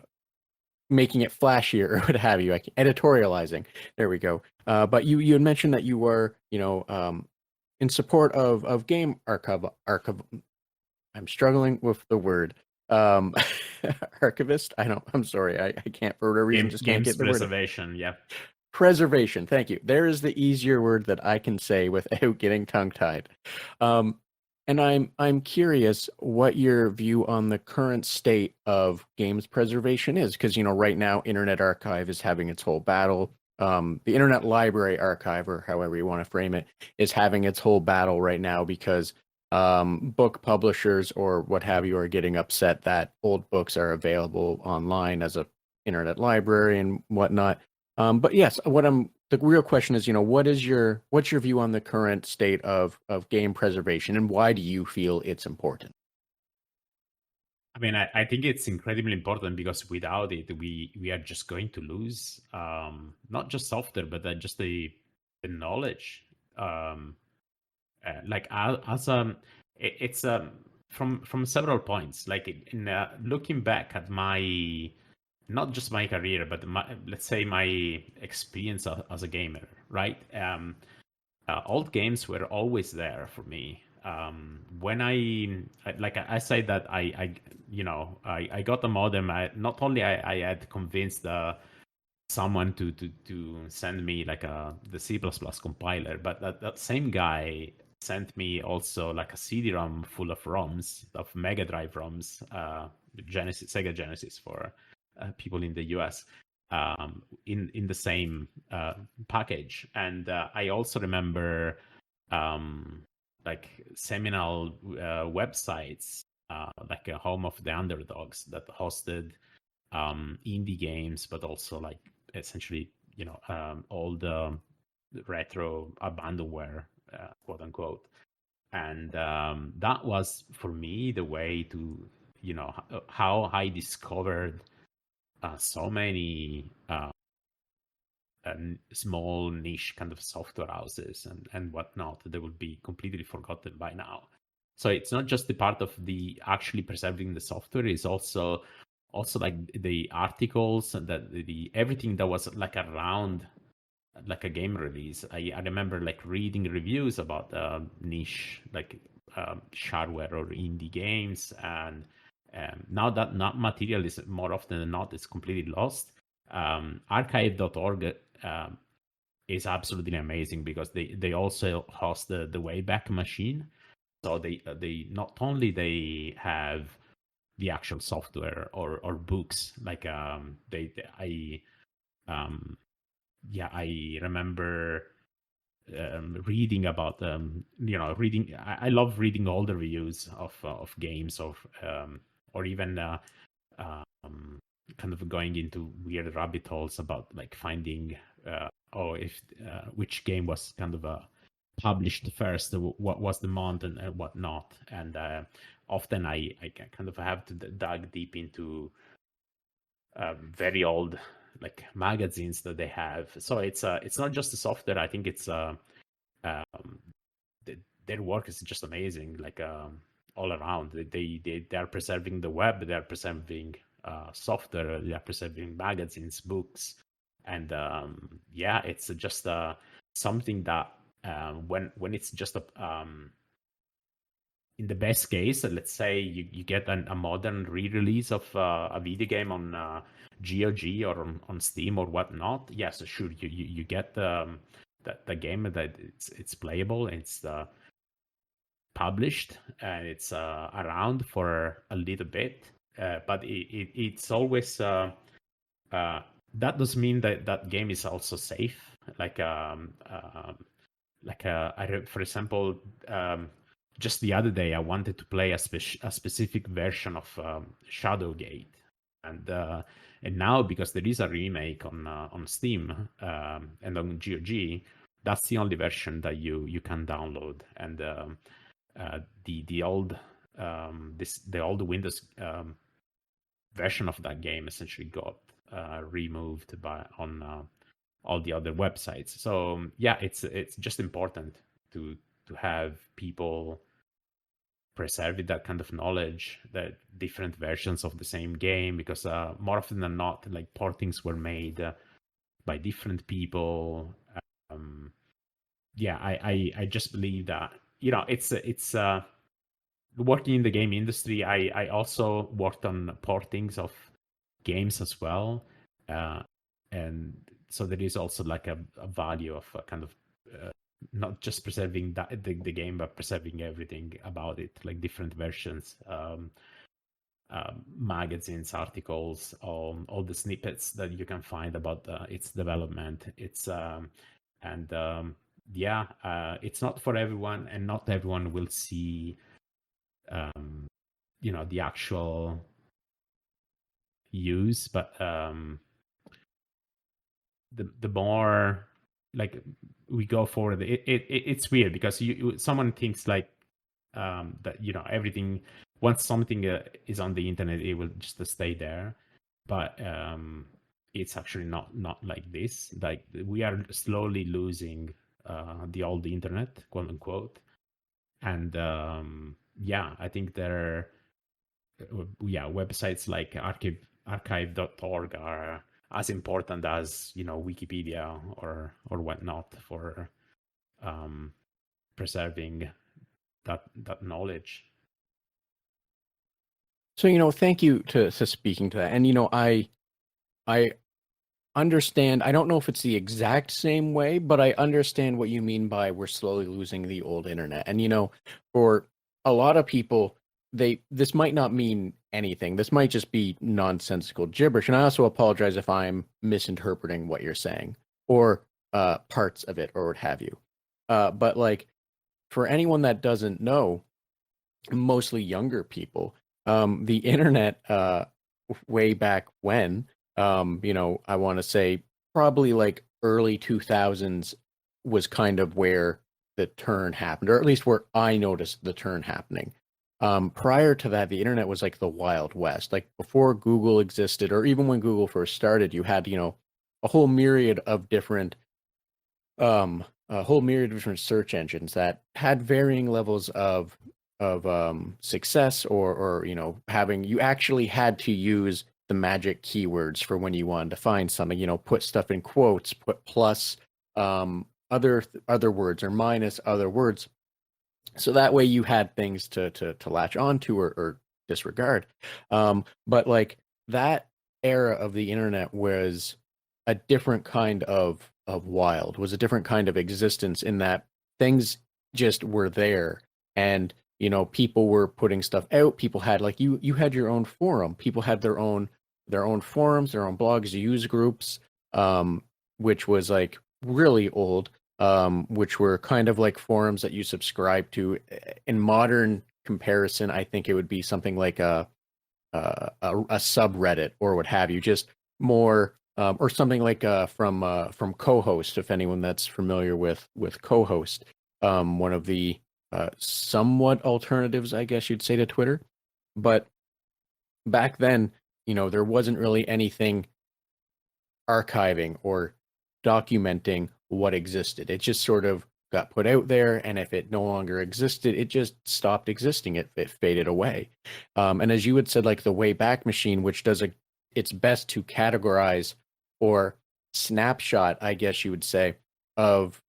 Speaker 1: making it flashier or what have you, editorializing. There we go. But you had mentioned that you were, in support of game archive. I'm struggling with the word. Um, archivist. I'm sorry. I can't for whatever reason just can't
Speaker 2: Games
Speaker 1: get the word.
Speaker 2: preservation. Yeah.
Speaker 1: Preservation. Thank you. There is the easier word that I can say without getting tongue-tied. Um, and I'm curious what your view on the current state of games preservation is, because right now Internet Archive is having its whole battle. The Internet Library Archive, or however you want to frame it, is having its whole battle right now because book publishers or what have you are getting upset that old books are available online as a internet library and whatnot. But yes, the real question is, what's your view on the current state of game preservation and why do you feel it's important?
Speaker 2: I mean, I think it's incredibly important because without it, we are just going to lose not just software, but just the knowledge. Like as it's from several points. Like in looking back at my not just my career, but let's say my experience as a gamer, right? Old games were always there for me. When I say that I got a modem. Not only I had convinced someone to send me like the C++ compiler, but that same guy sent me also like a CD-ROM full of ROMs, of Mega Drive ROMs, Sega Genesis for people in the US, in the same package. And I also remember like seminal websites, like a Home of the Underdogs that hosted indie games, but also like essentially all the retro abandonware, quote unquote. And that was for me the way to how I discovered so many small niche kind of software houses and whatnot that would be completely forgotten by now. So it's not just the part of the actually preserving the software, it's also like the articles and the everything that was like around like a game release. I remember like reading reviews about niche like shareware or indie games, and now that not material is more often than not is completely lost. Archive.org is absolutely amazing because they also host the Wayback Machine. So they not only they have the actual software or books, like um yeah, I remember reading about reading. I love reading all the reviews of games or even um, kind of going into weird rabbit holes about like finding if which game was kind of published first, what was the month and what not, and often I kind of have to dive deep into very old like magazines that they have. So it's not just the software. I think it's um, their work is just amazing. Like all around, they are preserving the web. They are preserving software. They are preserving magazines, books, and yeah, it's just something that when it's just in the best case, let's say you get a modern re-release of a video game on GOG or on Steam or whatnot. Yes, sure, you get the game that it's playable, it's published, and it's around for a little bit. But it's always that doesn't mean that that game is also safe. For example, just the other day, I wanted to play a specific version of Shadowgate, and now because there is a remake on Steam and on GOG, that's the only version that you can download. And the old the old Windows version of that game essentially got removed by on all the other websites. So yeah, it's just important to have people preserve that kind of knowledge, that different versions of the same game, because more often than not, like portings were made by different people. Yeah, I just believe that it's working in the game industry. I also worked on portings of games as well, and so there is also like a value of kind of not just preserving the game, but preserving everything about it, like different versions, magazines, articles, all the snippets that you can find about its development. And yeah, it's not for everyone, and not everyone will see the actual use, but the more like we go forward, it's weird because someone thinks like that everything, once something is on the internet, it will just stay there, but it's actually not like this. Like we are slowly losing the old internet, quote unquote. And yeah, I think websites like archive.org are as important as Wikipedia or whatnot for preserving that knowledge.
Speaker 1: So, thank you to speaking to that. And I understand. I don't know if it's the exact same way, but I understand what you mean by we're slowly losing the old internet. And for a lot of people, this might not mean anything. This might just be nonsensical gibberish. And I also apologize if I'm misinterpreting what you're saying or parts of it or what have you. But like for anyone that doesn't know, mostly younger people, the internet way back when, I want to say probably like early 2000s was kind of where the turn happened, or at least where I noticed the turn happening. Prior to that, the internet was like the Wild West. Like before Google existed, or even when Google first started, you had, a whole myriad of different search engines that had varying levels of success, or having, you actually had to use the magic keywords for when you wanted to find something, put stuff in quotes, put plus other words or minus other words, so that way you had things to latch onto or disregard. But like that era of the internet was a different kind of wild, was a different kind of existence in that things just were there. And people were putting stuff out. People had, like, you had your own forum. People had their own forums, their own blogs, use groups, which was like really old, which were kind of like forums that you subscribe to. In modern comparison, I think it would be something like a subreddit or what have you, just more, or something like from co-host, if anyone that's familiar with co-host, one of the somewhat alternatives, I guess you'd say, to Twitter. But back then, there wasn't really anything archiving or documenting what existed. It just sort of got put out there, and if it no longer existed, it just stopped existing. It faded away. And as you had said, like the Wayback Machine, which does its best to categorize or snapshot, I guess you would say, of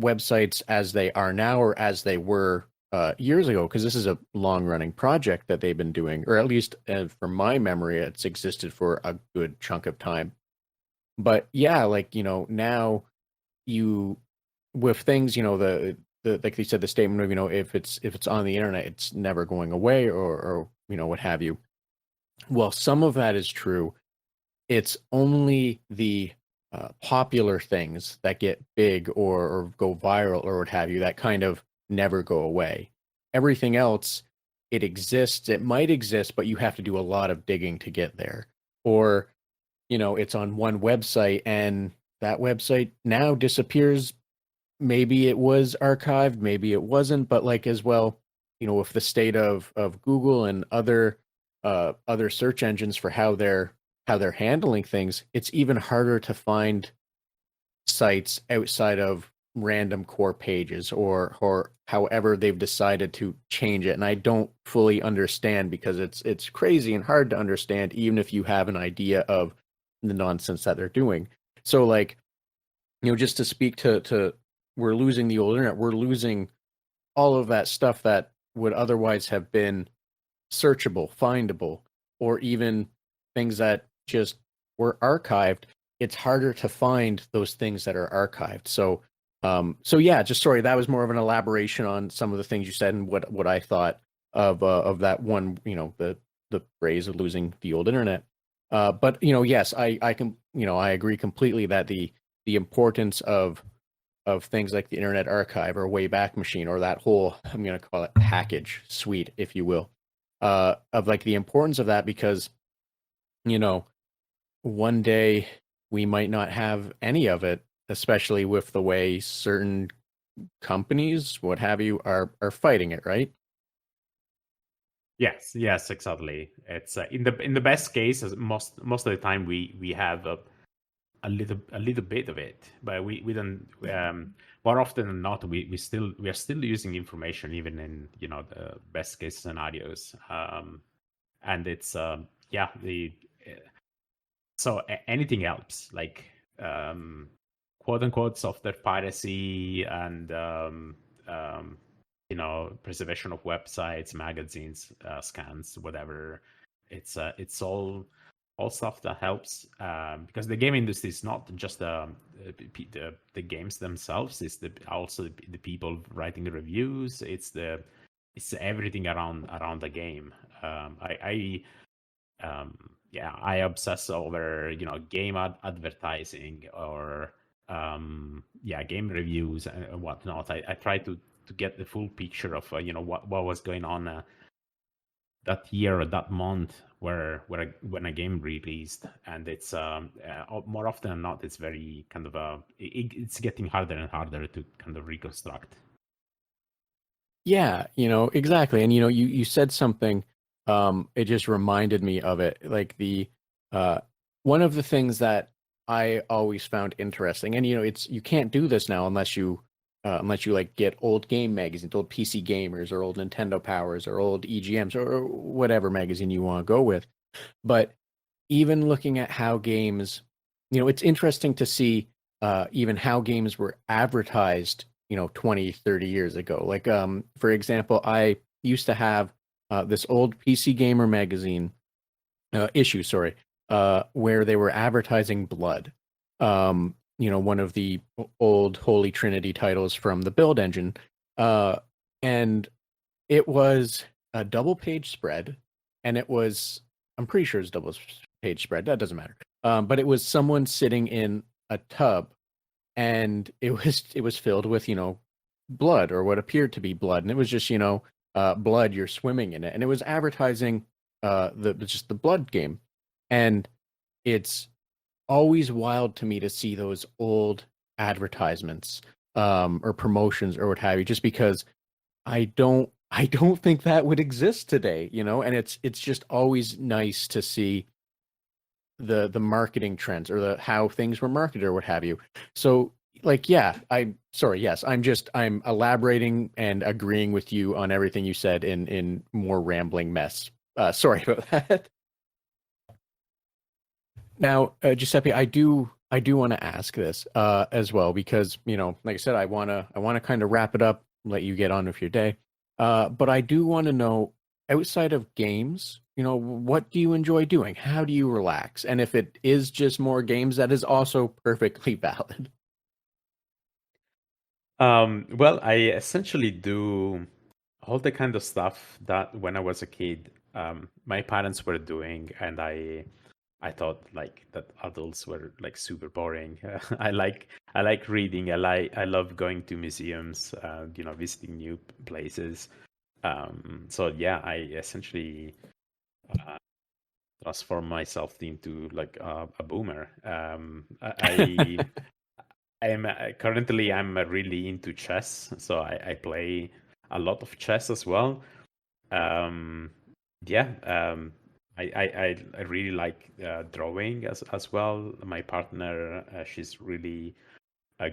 Speaker 1: websites as they are now or as they were years ago, because this is a long running project that they've been doing, or at least from my memory, it's existed for a good chunk of time. But yeah, like, now you, with things, the like they said, the statement of, if it's on the internet, it's never going away, or what have you. Well, some of that is true. It's only the popular things that get big or go viral or what have you that kind of never go away. Everything else, it exists. It might exist, but you have to do a lot of digging to get there. Or it's on one website and that website now disappears. Maybe it was archived, maybe it wasn't, but like as well, with the state of Google and other search engines for how they're handling things, it's even harder to find sites outside of random core pages, or however they've decided to change it. And I don't fully understand, because it's crazy and hard to understand, even if you have an idea of the nonsense that they're doing. So like, just to speak to we're losing the old internet, we're losing all of that stuff that would otherwise have been searchable, findable, or even things that just were archived. It's harder to find those things that are archived. So yeah, just sorry, that was more of an elaboration on some of the things you said and what I thought of that one, the phrase of losing the old internet. But yes, I can, I agree completely that the importance of things like the Internet Archive or Wayback Machine, or that whole, I'm going to call it package suite, if you will, of like the importance of that, because one day we might not have any of it, especially with the way certain companies, what have you, are fighting it, right?
Speaker 2: Yes, exactly. It's in the best case, most of the time we have a little bit of it, but we don't. More often than not, we are still using information even in the best case scenarios, and it's yeah the so anything helps, like quote unquote software piracy and preservation of websites, magazines, scans, whatever. It's all stuff that helps, because the game industry is not just the games themselves. It's also the people writing the reviews. It's everything around the game. I obsess over game advertising, or game reviews and whatnot. I try to get the full picture of what was going on that year or that month when a game released. And it's more often than not, it's very kind of it's getting harder and harder to kind of reconstruct.
Speaker 1: Yeah, exactly. And you said something, it just reminded me of it. Like the one of the things that I always found interesting, and it's, you can't do this now unless you like get old game magazines, old PC Gamers, or old Nintendo Powers, or old EGMs, or whatever magazine you want to go with. But even looking at how games, it's interesting to see even how games were advertised, 20, 30 years ago. Like, for example, I used to have this old PC Gamer magazine issue, sorry, where they were advertising blood. one of the old Holy Trinity titles from the build engine. And it was a double page spread, and I'm pretty sure it's double page spread. That doesn't matter. But it was someone sitting in a tub, and it was filled with, blood, or what appeared to be blood. And it was just, blood, you're swimming in it. And it was advertising just the blood game. And it's always wild to me to see those old advertisements, or promotions or what have you, just because I don't think that would exist today, and it's just always nice to see the marketing trends, or the how things were marketed or what have you. So, like, yeah, I'm sorry, yes, I'm elaborating and agreeing with you on everything you said in more rambling mess. Sorry about that. Now, Giuseppe, I do want to ask this as well, because, like I said, I want to kind of wrap it up, let you get on with your day. But I do want to know, outside of games, what do you enjoy doing? How do you relax? And if it is just more games, that is also perfectly valid.
Speaker 2: Well, I essentially do all the kind of stuff that when I was a kid, my parents were doing, and I thought like that adults were like super boring. I like reading. I love going to museums. Visiting new places. So yeah, I essentially uh, transform myself into like a boomer. I'm really into chess, so I play a lot of chess as well. Um, yeah, I really like drawing as well. My partner, she's really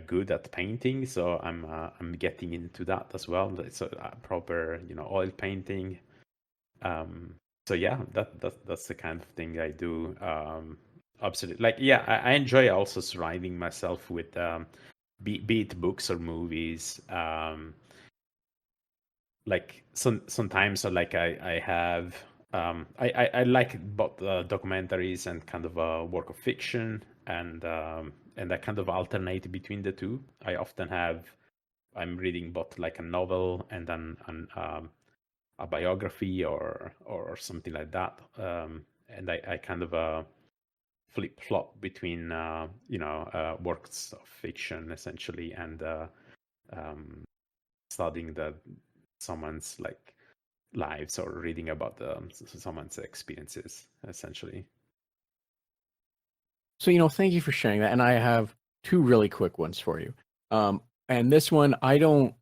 Speaker 2: good at painting, so I'm getting into that as well. It's a proper oil painting. Um, so yeah, that's the kind of thing I do. Absolutely, like yeah, I enjoy also surrounding myself with be it books or movies. Like sometimes like I have I like both documentaries and kind of a work of fiction, and I kind of alternate between the two. I'm reading both like a novel and then a biography or something like that, and I kind of flip flop between works of fiction essentially, and um, studying someone's like lives, or reading about someone's experiences essentially.
Speaker 1: So, thank you for sharing that. And I have two really quick ones for you. And this one, I don't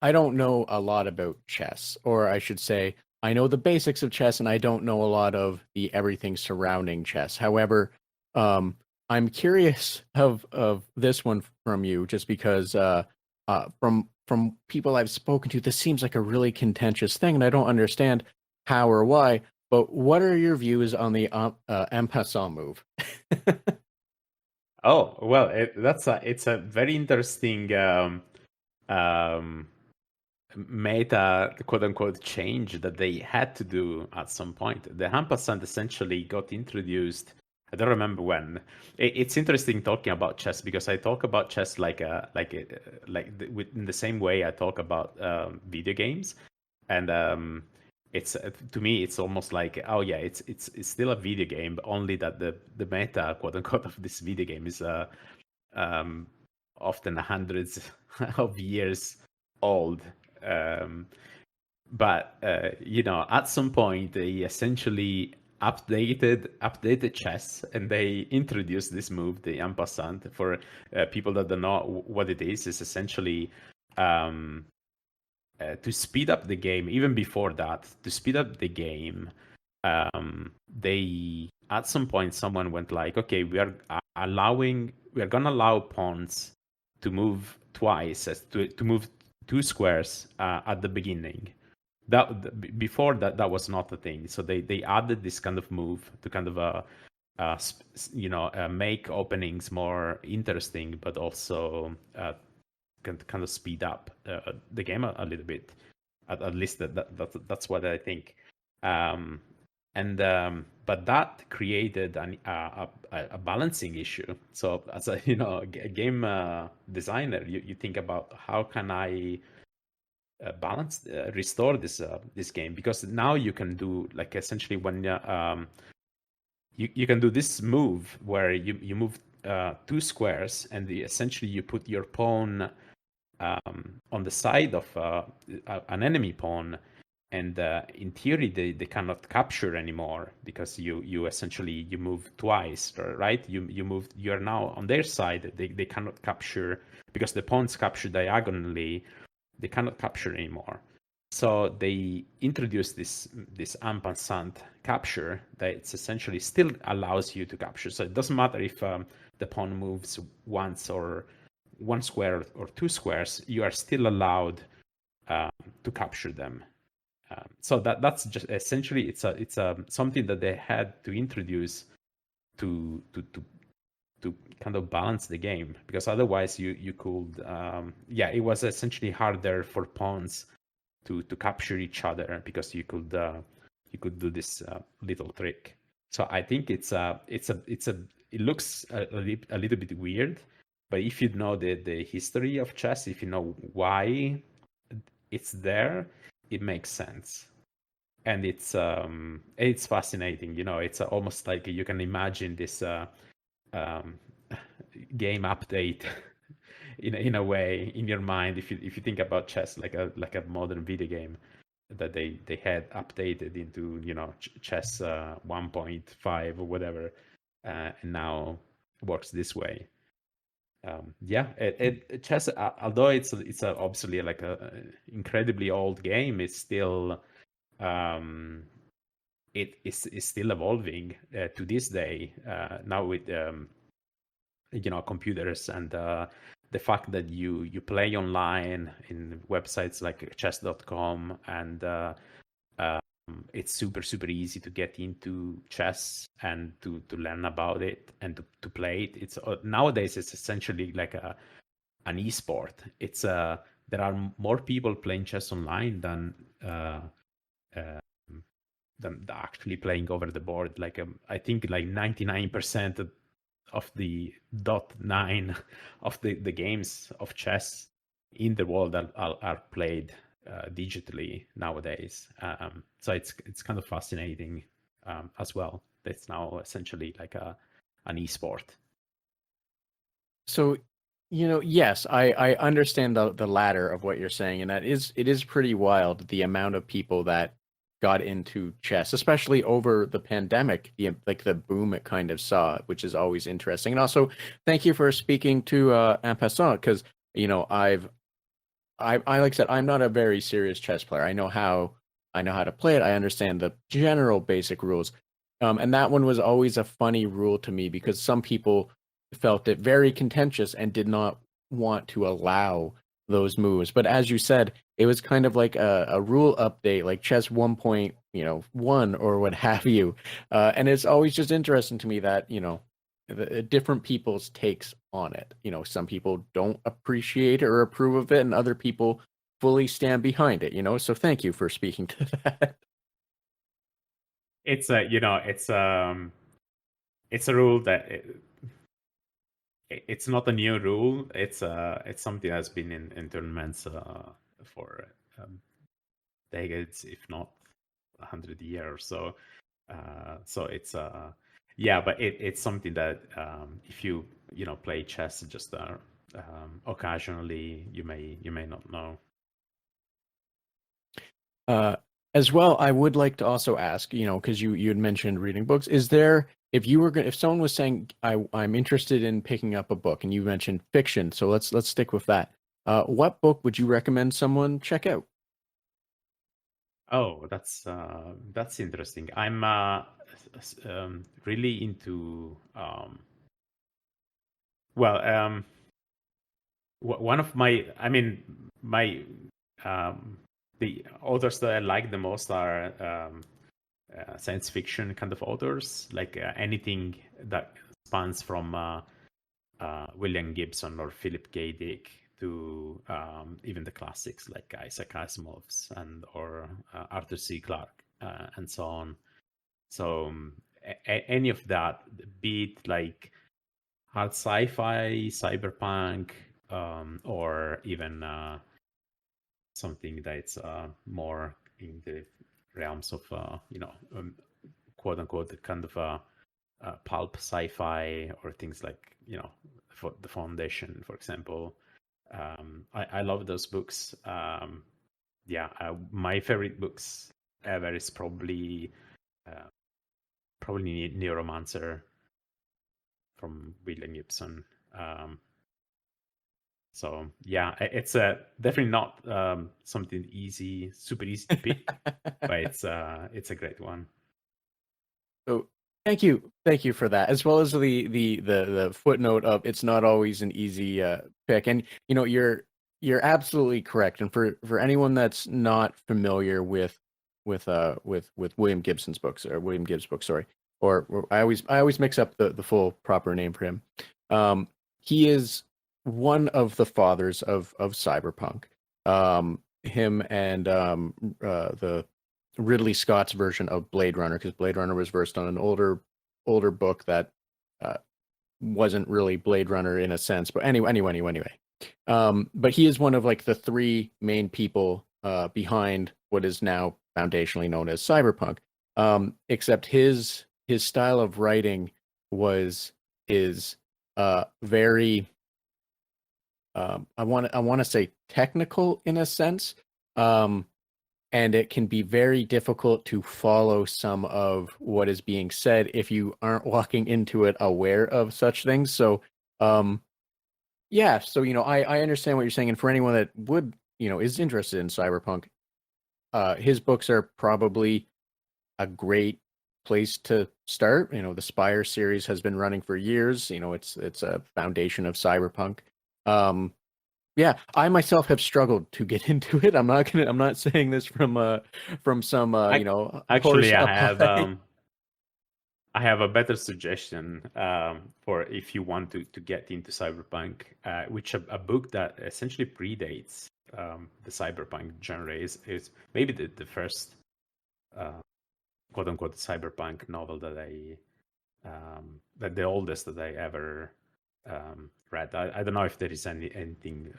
Speaker 1: know a lot about chess, or I should say, I know the basics of chess, and I don't know a lot of the everything surrounding chess. However, um, I'm curious of this one from you, just because from people I've spoken to, this seems like a really contentious thing, and I don't understand how or why. But what are your views on the en passant move?
Speaker 2: Oh well, it's a very interesting um, meta quote unquote change that they had to do at some point. The ampersand essentially got introduced. I don't remember when. It's interesting talking about chess, because I talk about chess in the same way I talk about video games, and it's to me it's almost like, oh yeah, it's still a video game, but only that the meta quote unquote of this video game is um, often hundreds of years old. Um, but at some point they essentially updated chess, and they introduced this move, the en passant. For people that don't know what it is essentially um, to speed up the game. Even before that, to speed up the game, they at some point someone went like, okay, we are gonna allow pawns to move twice, to move two squares at the beginning. Before that was not a thing. So they added this kind of move to kind of make openings more interesting, but also can kind of speed up the game a little bit. At least that's what I think. Um, and but that created a balancing issue. So as a game designer, you think about how can I balance restore this game, because now you can do like essentially when you can do this move where you move 2 squares, and essentially you put your pawn on the side of an enemy pawn, and in theory they cannot capture anymore, because you essentially you move twice, right? You're now on their side. They cannot capture, because the pawns capture diagonally. They cannot capture anymore. So they introduced this ampersand capture that it's essentially still allows you to capture. So it doesn't matter if the pawn moves once or 1 square or 2 squares, you are still allowed to capture them. So that's just essentially it's a something that they had to introduce to kind of balance the game, because otherwise you could it was essentially harder for pawns to capture each other, because you could do this little trick. So I think it looks a little bit weird, but if you know the history of chess, if you know why it's there, it makes sense. And it's fascinating. It's almost like you can imagine this game update in a way in your mind, if you think about chess like a modern video game that they had updated into chess 1.5 or whatever, and now works this way. Chess, although it's obviously like a incredibly old game, it's still it is still evolving to this day, now with computers, and the fact that you play online in websites like chess.com, and it's super easy to get into chess and to learn about it and to play it. It's nowadays it's essentially like an esport. It's there are more people playing chess online than actually playing over the board. Like I think like 99% of the .9 of the games of chess in the world are played digitally nowadays. So it's kind of fascinating as well. It's now essentially like an esport.
Speaker 1: So, yes, I understand the latter of what you're saying, and it is pretty wild, the amount of people that got into chess, especially over the pandemic, the boom it kind of saw, which is always interesting. And also, thank you for speaking to en passant, because I like I said, I'm not a very serious chess player. I know how to play it. I understand the general basic rules. And that one was always a funny rule to me, because some people felt it very contentious and did not want to allow those moves. But as you said, it was kind of like a rule update, like chess 1.1 or what have you. And it's always just interesting to me that, different people's takes on it. Some people don't appreciate or approve of it, and other people fully stand behind it. So thank you for speaking to that.
Speaker 2: It's it's a rule that it's not a new rule. It's something that's been in tournaments for decades, if not 100 years or so. So it's but it's something that if you play chess just occasionally, you may not know.
Speaker 1: As well, I would like to also ask, because you had mentioned reading books. Is there, if someone was saying I'm interested in picking up a book, and you mentioned fiction, so let's stick with that. What book would you recommend someone check out?
Speaker 2: Oh, that's interesting. I'm really into one of my, the authors that I like the most are science fiction kind of authors, like anything that spans from William Gibson or Philip K. Dick to even the classics like Isaac Asimov's or Arthur C. Clarke and so on. So any of that, be it like hard sci-fi, cyberpunk, or even something that's more in the realms of quote unquote kind of pulp sci-fi, or things like for the Foundation, for example. I love those books. My favorite books ever is probably Neuromancer from William Gibson. So yeah, it's definitely not something super easy to pick, but it's a great one.
Speaker 1: So thank you for that, as well as the footnote of it's not always an easy pick. And you're absolutely correct. And for anyone that's not familiar with William Gibson's books, or William Gibbs books, sorry, or I always mix up the full proper name for him. He is one of the fathers of cyberpunk. Him and the Ridley Scott's version of Blade Runner, because Blade Runner was versed on an older book that wasn't really Blade Runner in a sense. But anyway. But he is one of like the three main people behind what is now foundationally known as cyberpunk. Except his style of writing is very I want to say technical in a sense. And it can be very difficult to follow some of what is being said if you aren't walking into it aware of such things. So, yeah. So, I understand what you're saying. And for anyone that would, is interested in cyberpunk, his books are probably a great place to start. The Spire series has been running for years. It's a foundation of cyberpunk. Yeah, I myself have struggled to get into it. I'm not saying this from some
Speaker 2: Actually,
Speaker 1: horse
Speaker 2: I have a better suggestion for if you want to get into cyberpunk, which a book that essentially predates the cyberpunk genre is maybe the first quote unquote cyberpunk novel that that the oldest that I ever read. I don't know if there is anything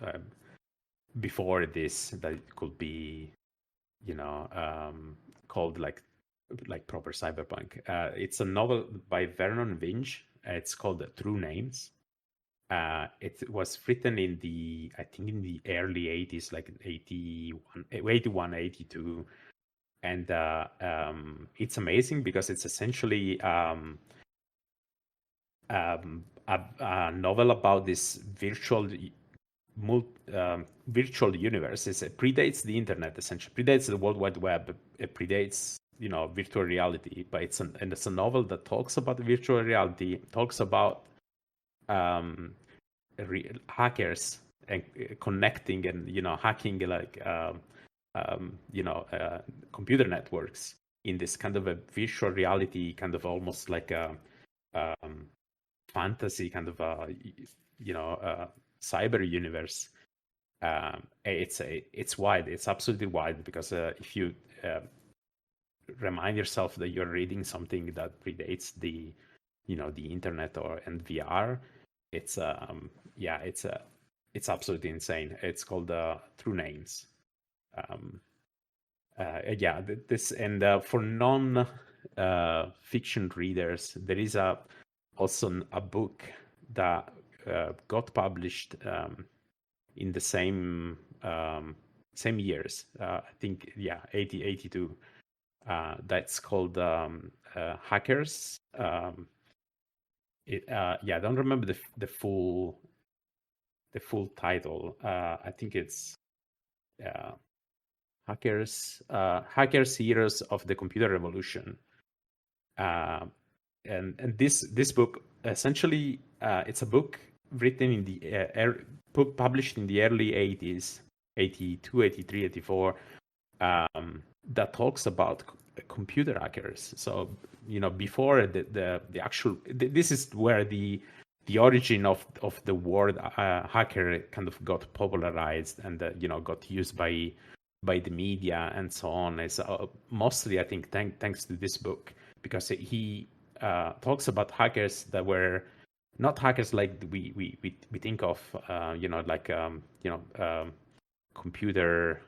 Speaker 2: before this that could be called like proper cyberpunk. It's a novel by Vernon Vinge. It's called True Names. It was written in the early 80s, like 81, 82. And it's amazing because it's essentially a novel about this virtual universe. It predates the internet, essentially predates the World Wide Web. It predates virtual reality, but it's a novel that talks about virtual reality, talks about hackers and connecting and hacking like computer networks in this kind of a virtual reality, kind of almost like a fantasy kind of cyber universe. It's wide. It's absolutely wide because if you remind yourself that you're reading something that predates the internet and VR, it's absolutely insane. It's called True Names. This, and for non fiction readers, there is also a book that got published in the same years. I think 82. That's called Hackers. I don't remember the full title. I think it's Hackers, Heroes of the Computer Revolution. And this book essentially it's a book written in the published in the early 80s, 82, 83, 84, that talks about computer hackers. So before the actual, this is where the origin of the word hacker kind of got popularized and got used by the media and so on. Is mostly, I think, thanks to this book. because he talks about hackers that were not hackers like we think of, like computer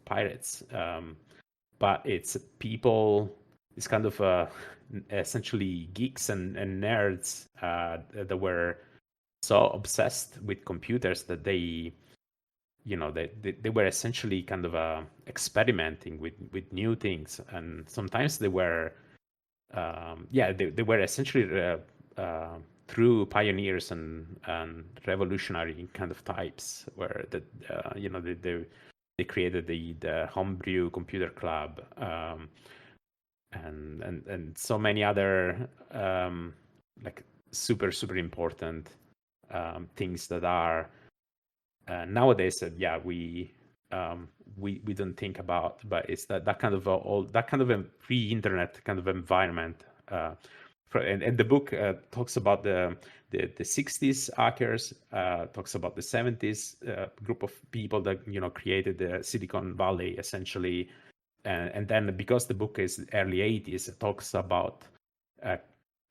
Speaker 2: pirates, but it's people, it's kind of essentially geeks and nerds that were so obsessed with computers that they were essentially kind of experimenting with new things, and sometimes they were they were essentially true pioneers and revolutionary kind of types, where they created the homebrew computer club, and so many other like super important things that are nowadays that we don't think about, but it's that kind of that kind of a pre-internet kind of environment. And the book talks about the 60s hackers, talks about the 70s group of people that created the Silicon Valley essentially, and then because the book is early 80s, it talks about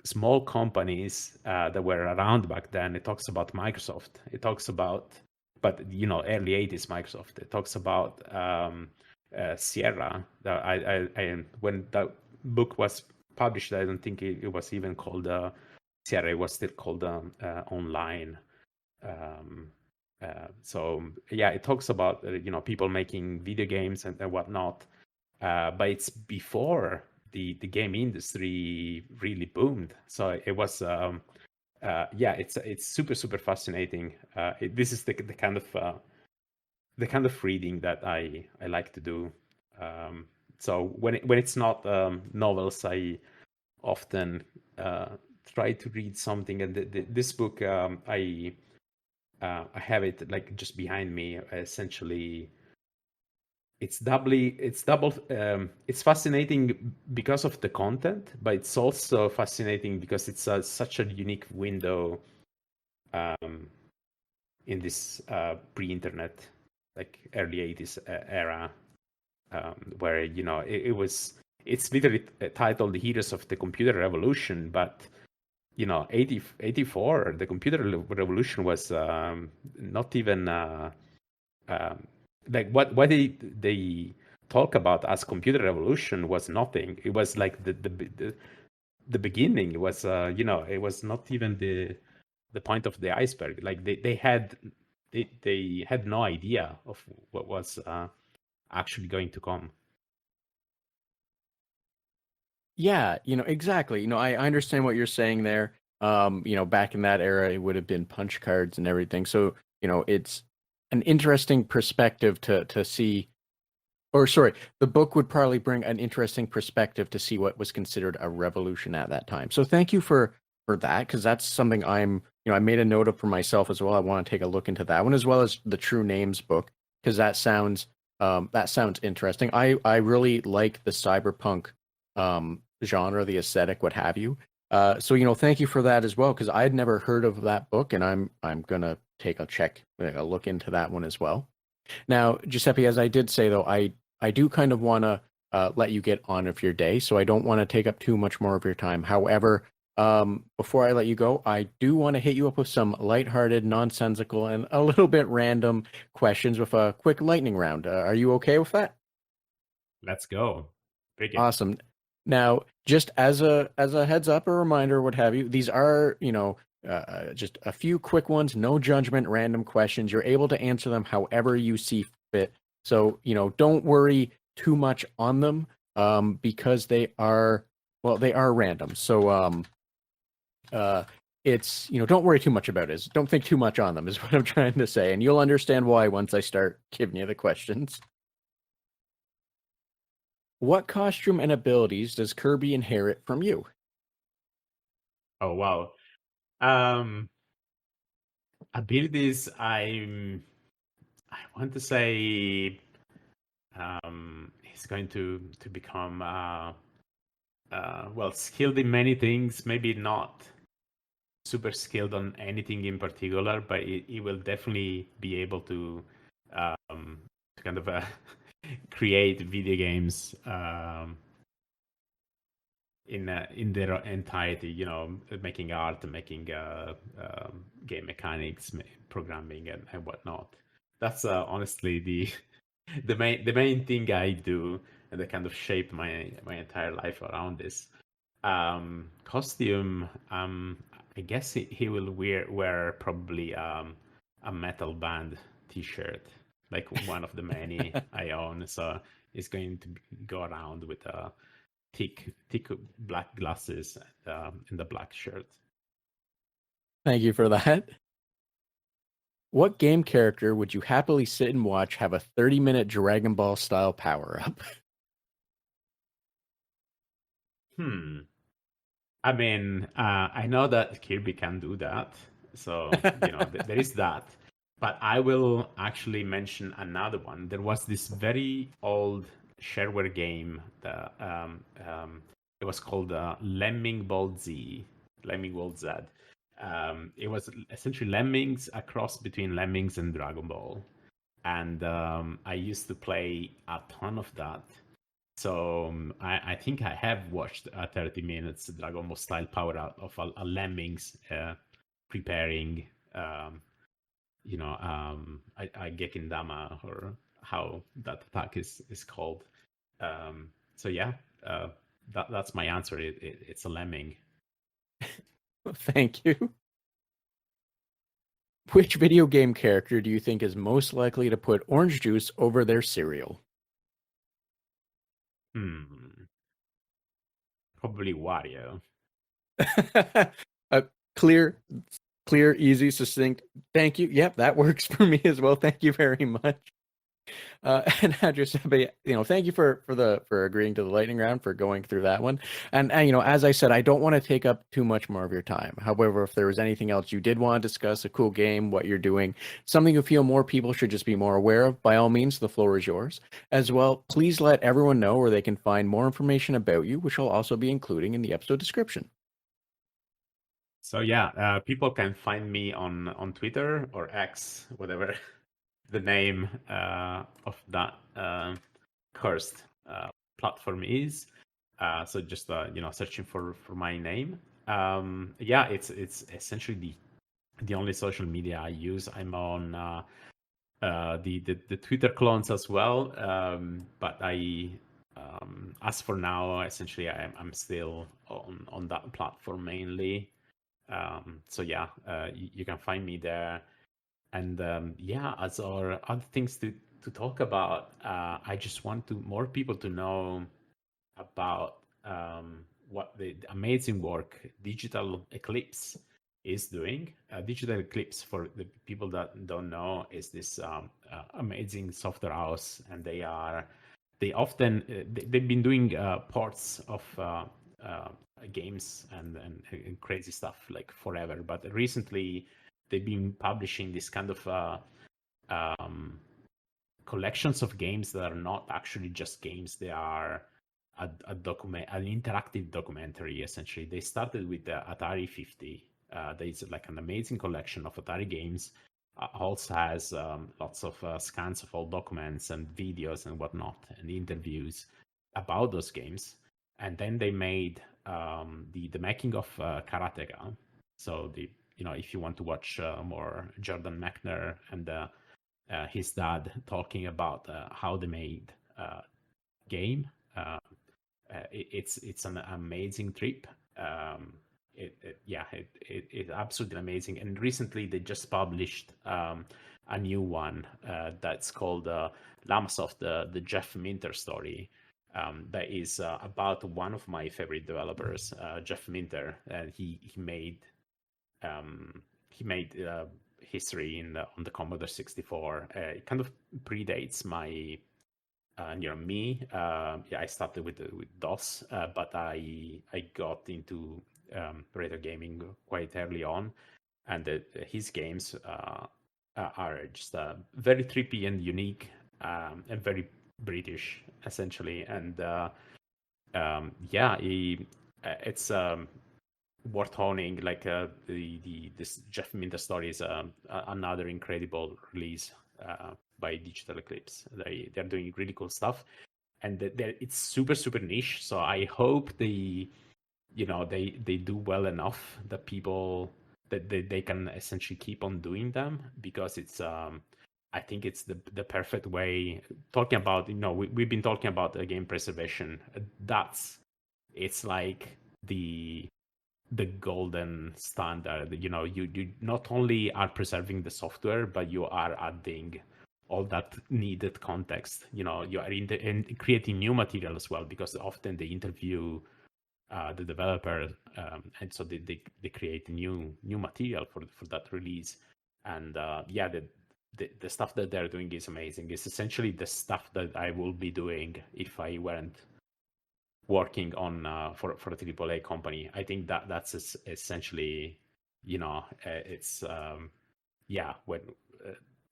Speaker 2: small companies that were around back then. It talks about Microsoft. It talks about, but early 80s Microsoft. It talks about Sierra. When that book was published, I don't think it was even called Sierra. It was still called Online. So yeah, it talks about people making video games and whatnot, but it's before the game industry really boomed. So it was it's super fascinating. This is the kind of reading that I like to do. So when it's not novels, I often try to read something. And this book, I have it like just behind me. Essentially, it's fascinating because of the content, but it's also fascinating because it's such a unique window in this pre-internet, like early 80s era, where it's literally titled "The Heroes of the Computer Revolution," but 84, the computer revolution was not even like what they talk about as computer revolution was nothing. It was like the beginning. It was it was not even the point of the iceberg. Like they had no idea of what was actually going to come.
Speaker 1: Yeah, exactly. I understand what you're saying there. Back in that era, it would have been punch cards and everything. So, it's an interesting perspective to see, or sorry, the book would probably bring an interesting perspective to see what was considered a revolution at that time. So thank you for that, because that's something I made a note of for myself as well. I want to take a look into that one as well as the True Names book, because that sounds interesting. I really like the cyberpunk genre, the aesthetic, what have you. So thank you for that as well, because I'd never heard of that book, and I'm gonna take a look into that one as well. Now, Giuseppe, as I did say though, I do kind of want to let you get on with your day, so I don't want to take up too much more of your time. However, before I let you go, I do want to hit you up with some lighthearted, nonsensical, and a little bit random questions with a quick lightning round. Are you okay with that?
Speaker 2: Let's go. Bring it.
Speaker 1: Awesome. Now, just as a heads up, a reminder, what have you, these are, just a few quick ones, no judgment, random questions. You're able to answer them however you see fit. So, don't worry too much on them, because they are random. So, it's, don't worry too much about it. Don't think too much on them is what I'm trying to say. And you'll understand why once I start giving you the questions. What costume and abilities does Kirby inherit from you?
Speaker 2: Oh wow. Um, abilities. I want to say he's going to become well, skilled in many things. Maybe not super skilled on anything in particular, but he will definitely be able to kind of create video games in their entirety. You know, making art, making game mechanics, programming, and whatnot. That's honestly the main thing I do, and that kind of shape my entire life around this. Costume. I guess he will wear probably a metal band T-shirt, like one of the many I own. So he's going to go around with thick black glasses and the black shirt.
Speaker 1: Thank you for that. What game character would you happily sit and watch have a 30-minute Dragon Ball style power up?
Speaker 2: I mean, I know that Kirby can do that, so there is that. But I will actually mention another one. There was this very old shareware game that it was called Lemming Ball Z, Lemming Ball Z. It was essentially Lemmings, a cross between Lemmings and Dragon Ball, and I used to play a ton of that. So I think I have watched 30 minutes Dragon Ball style power out of a Lemmings preparing, a Gekindama, or how that attack is called. So yeah, that's my answer. It's a Lemming.
Speaker 1: Thank you. Which video game character do you think is most likely to put orange juice over their cereal?
Speaker 2: Probably Wario.
Speaker 1: A clear, easy, succinct. Thank you. Yep, that works for me as well. Thank you very much. And Giuseppe, thank you for agreeing to the lightning round, for going through that one. And as I said, I don't want to take up too much more of your time. However, if there was anything else you did want to discuss, a cool game, what you're doing, something you feel more people should just be more aware of, by all means, the floor is yours. As well, please let everyone know where they can find more information about you, which I'll also be including in the episode description.
Speaker 2: So yeah, people can find me on Twitter or X, whatever the name of that cursed platform is. So just searching for my name. Yeah, it's essentially the only social media I use. I'm on the Twitter clones as well, but I as for now, essentially I'm still on that platform mainly. So yeah, you can find me there. And yeah, as our other things to talk about, I just want more people to know about what the amazing work Digital Eclipse is doing. Digital Eclipse, for the people that don't know, is this amazing software house, and they've been doing ports of games and crazy stuff like forever, but recently they've been publishing this kind of collections of games that are not actually just games. They are an interactive documentary, essentially. They started with the Atari 50. There's like an amazing collection of Atari games. Also has lots of scans of all documents and videos and whatnot, and interviews about those games. And then they made the making of Karateka. So if you want to watch more Jordan Mechner and his dad talking about how they made game, it's an amazing trip. It's absolutely amazing. And recently they just published a new one that's called Lamasoft, the Jeff Minter story. That is about one of my favorite developers, Jeff Minter, and he made history on the Commodore 64. It kind of predates my me. I started with DOS, but I got into retro gaming quite early on, and his games are just very trippy and unique, and very British, essentially. And it's worth owning. Like this Jeff Minter story is another incredible release by Digital Eclipse. They're doing really cool stuff, and it's super niche. So I hope the they do well enough that people that they can essentially keep on doing them, because it's I think it's the perfect way. Talking about, we've been talking about game preservation. It's like the golden standard. You not only are preserving the software, but you are adding all that needed context. You are in creating new material as well, because often they interview the developer, and so they create new material for that release. And the stuff that they're doing is amazing. It's essentially the stuff that I will be doing if I weren't working on for a AAA company. I think that's essentially, it's when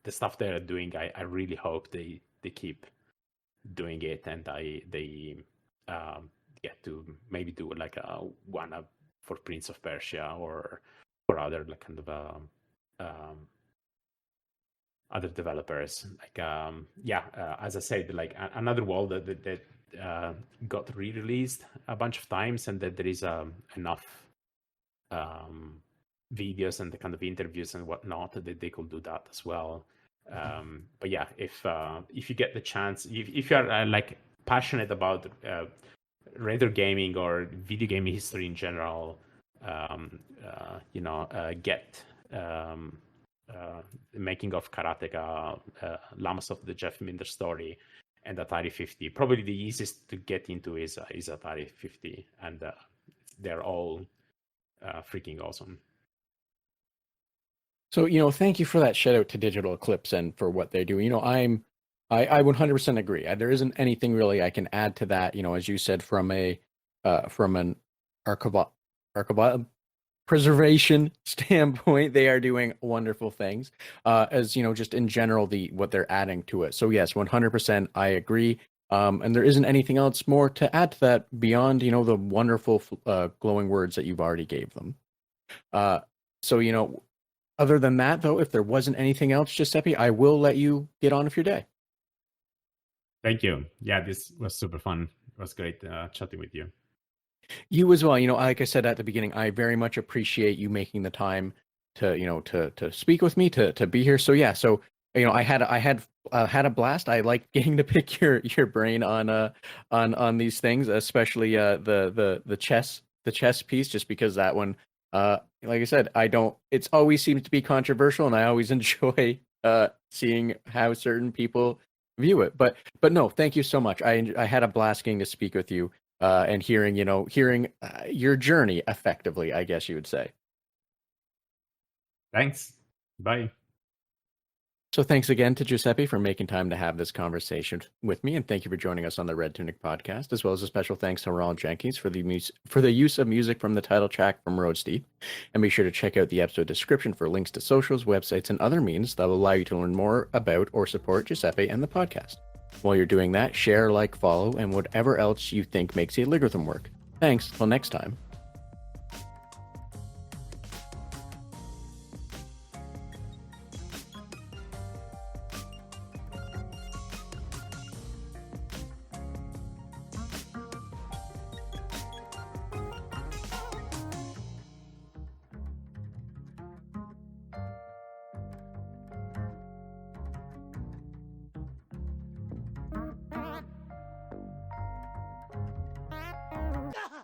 Speaker 2: the stuff they're doing, I really hope they keep doing it, and they get to maybe do like a one up for Prince of Persia or for other like kind of other developers. Like as I said, like another world that got re-released a bunch of times, and that there is enough videos and the kind of interviews and whatnot that they could do that as well. But yeah, if you get the chance, if you are like passionate about retro gaming or video game history in general, get the making of Karateka, Lamas of the Jeff Minder story, and Atari 50. Probably the easiest to get into is Atari 50, and they're all freaking awesome.
Speaker 1: So, thank you for that shout out to Digital Eclipse and for what they do. I 100% agree. There isn't anything really I can add to that. As you said, from an archival preservation standpoint, they are doing wonderful things. As just in general, what they're adding to it. So yes, 100%, I agree. And there isn't anything else more to add to that beyond the wonderful glowing words that you've already gave them. So other than that, though, if there wasn't anything else, Giuseppe, I will let you get on with your day.
Speaker 2: Thank you. Yeah, this was super fun. It was great chatting with you.
Speaker 1: You as well. Like I said at the beginning, I very much appreciate you making the time to speak with me, to be here. So yeah, I had a blast. I like getting to pick your brain on these things, especially the chess piece, just because that one, like I said, it's always seems to be controversial, and I always enjoy seeing how certain people view it. But no, thank you so much. I had a blast getting to speak with you. And hearing your journey effectively, I guess you would say.
Speaker 2: Thanks. Bye.
Speaker 1: So thanks again to Giuseppe for making time to have this conversation with me, and thank you for joining us on the Red Tunic podcast, as well as a special thanks to Ronald Jenkins for the use of music from the title track from Road Steep. And be sure to check out the episode description for links to socials, websites, and other means that will allow you to learn more about or support Giuseppe and the podcast. While you're doing that, share, like, follow, and whatever else you think makes the algorithm work. Thanks, till next time.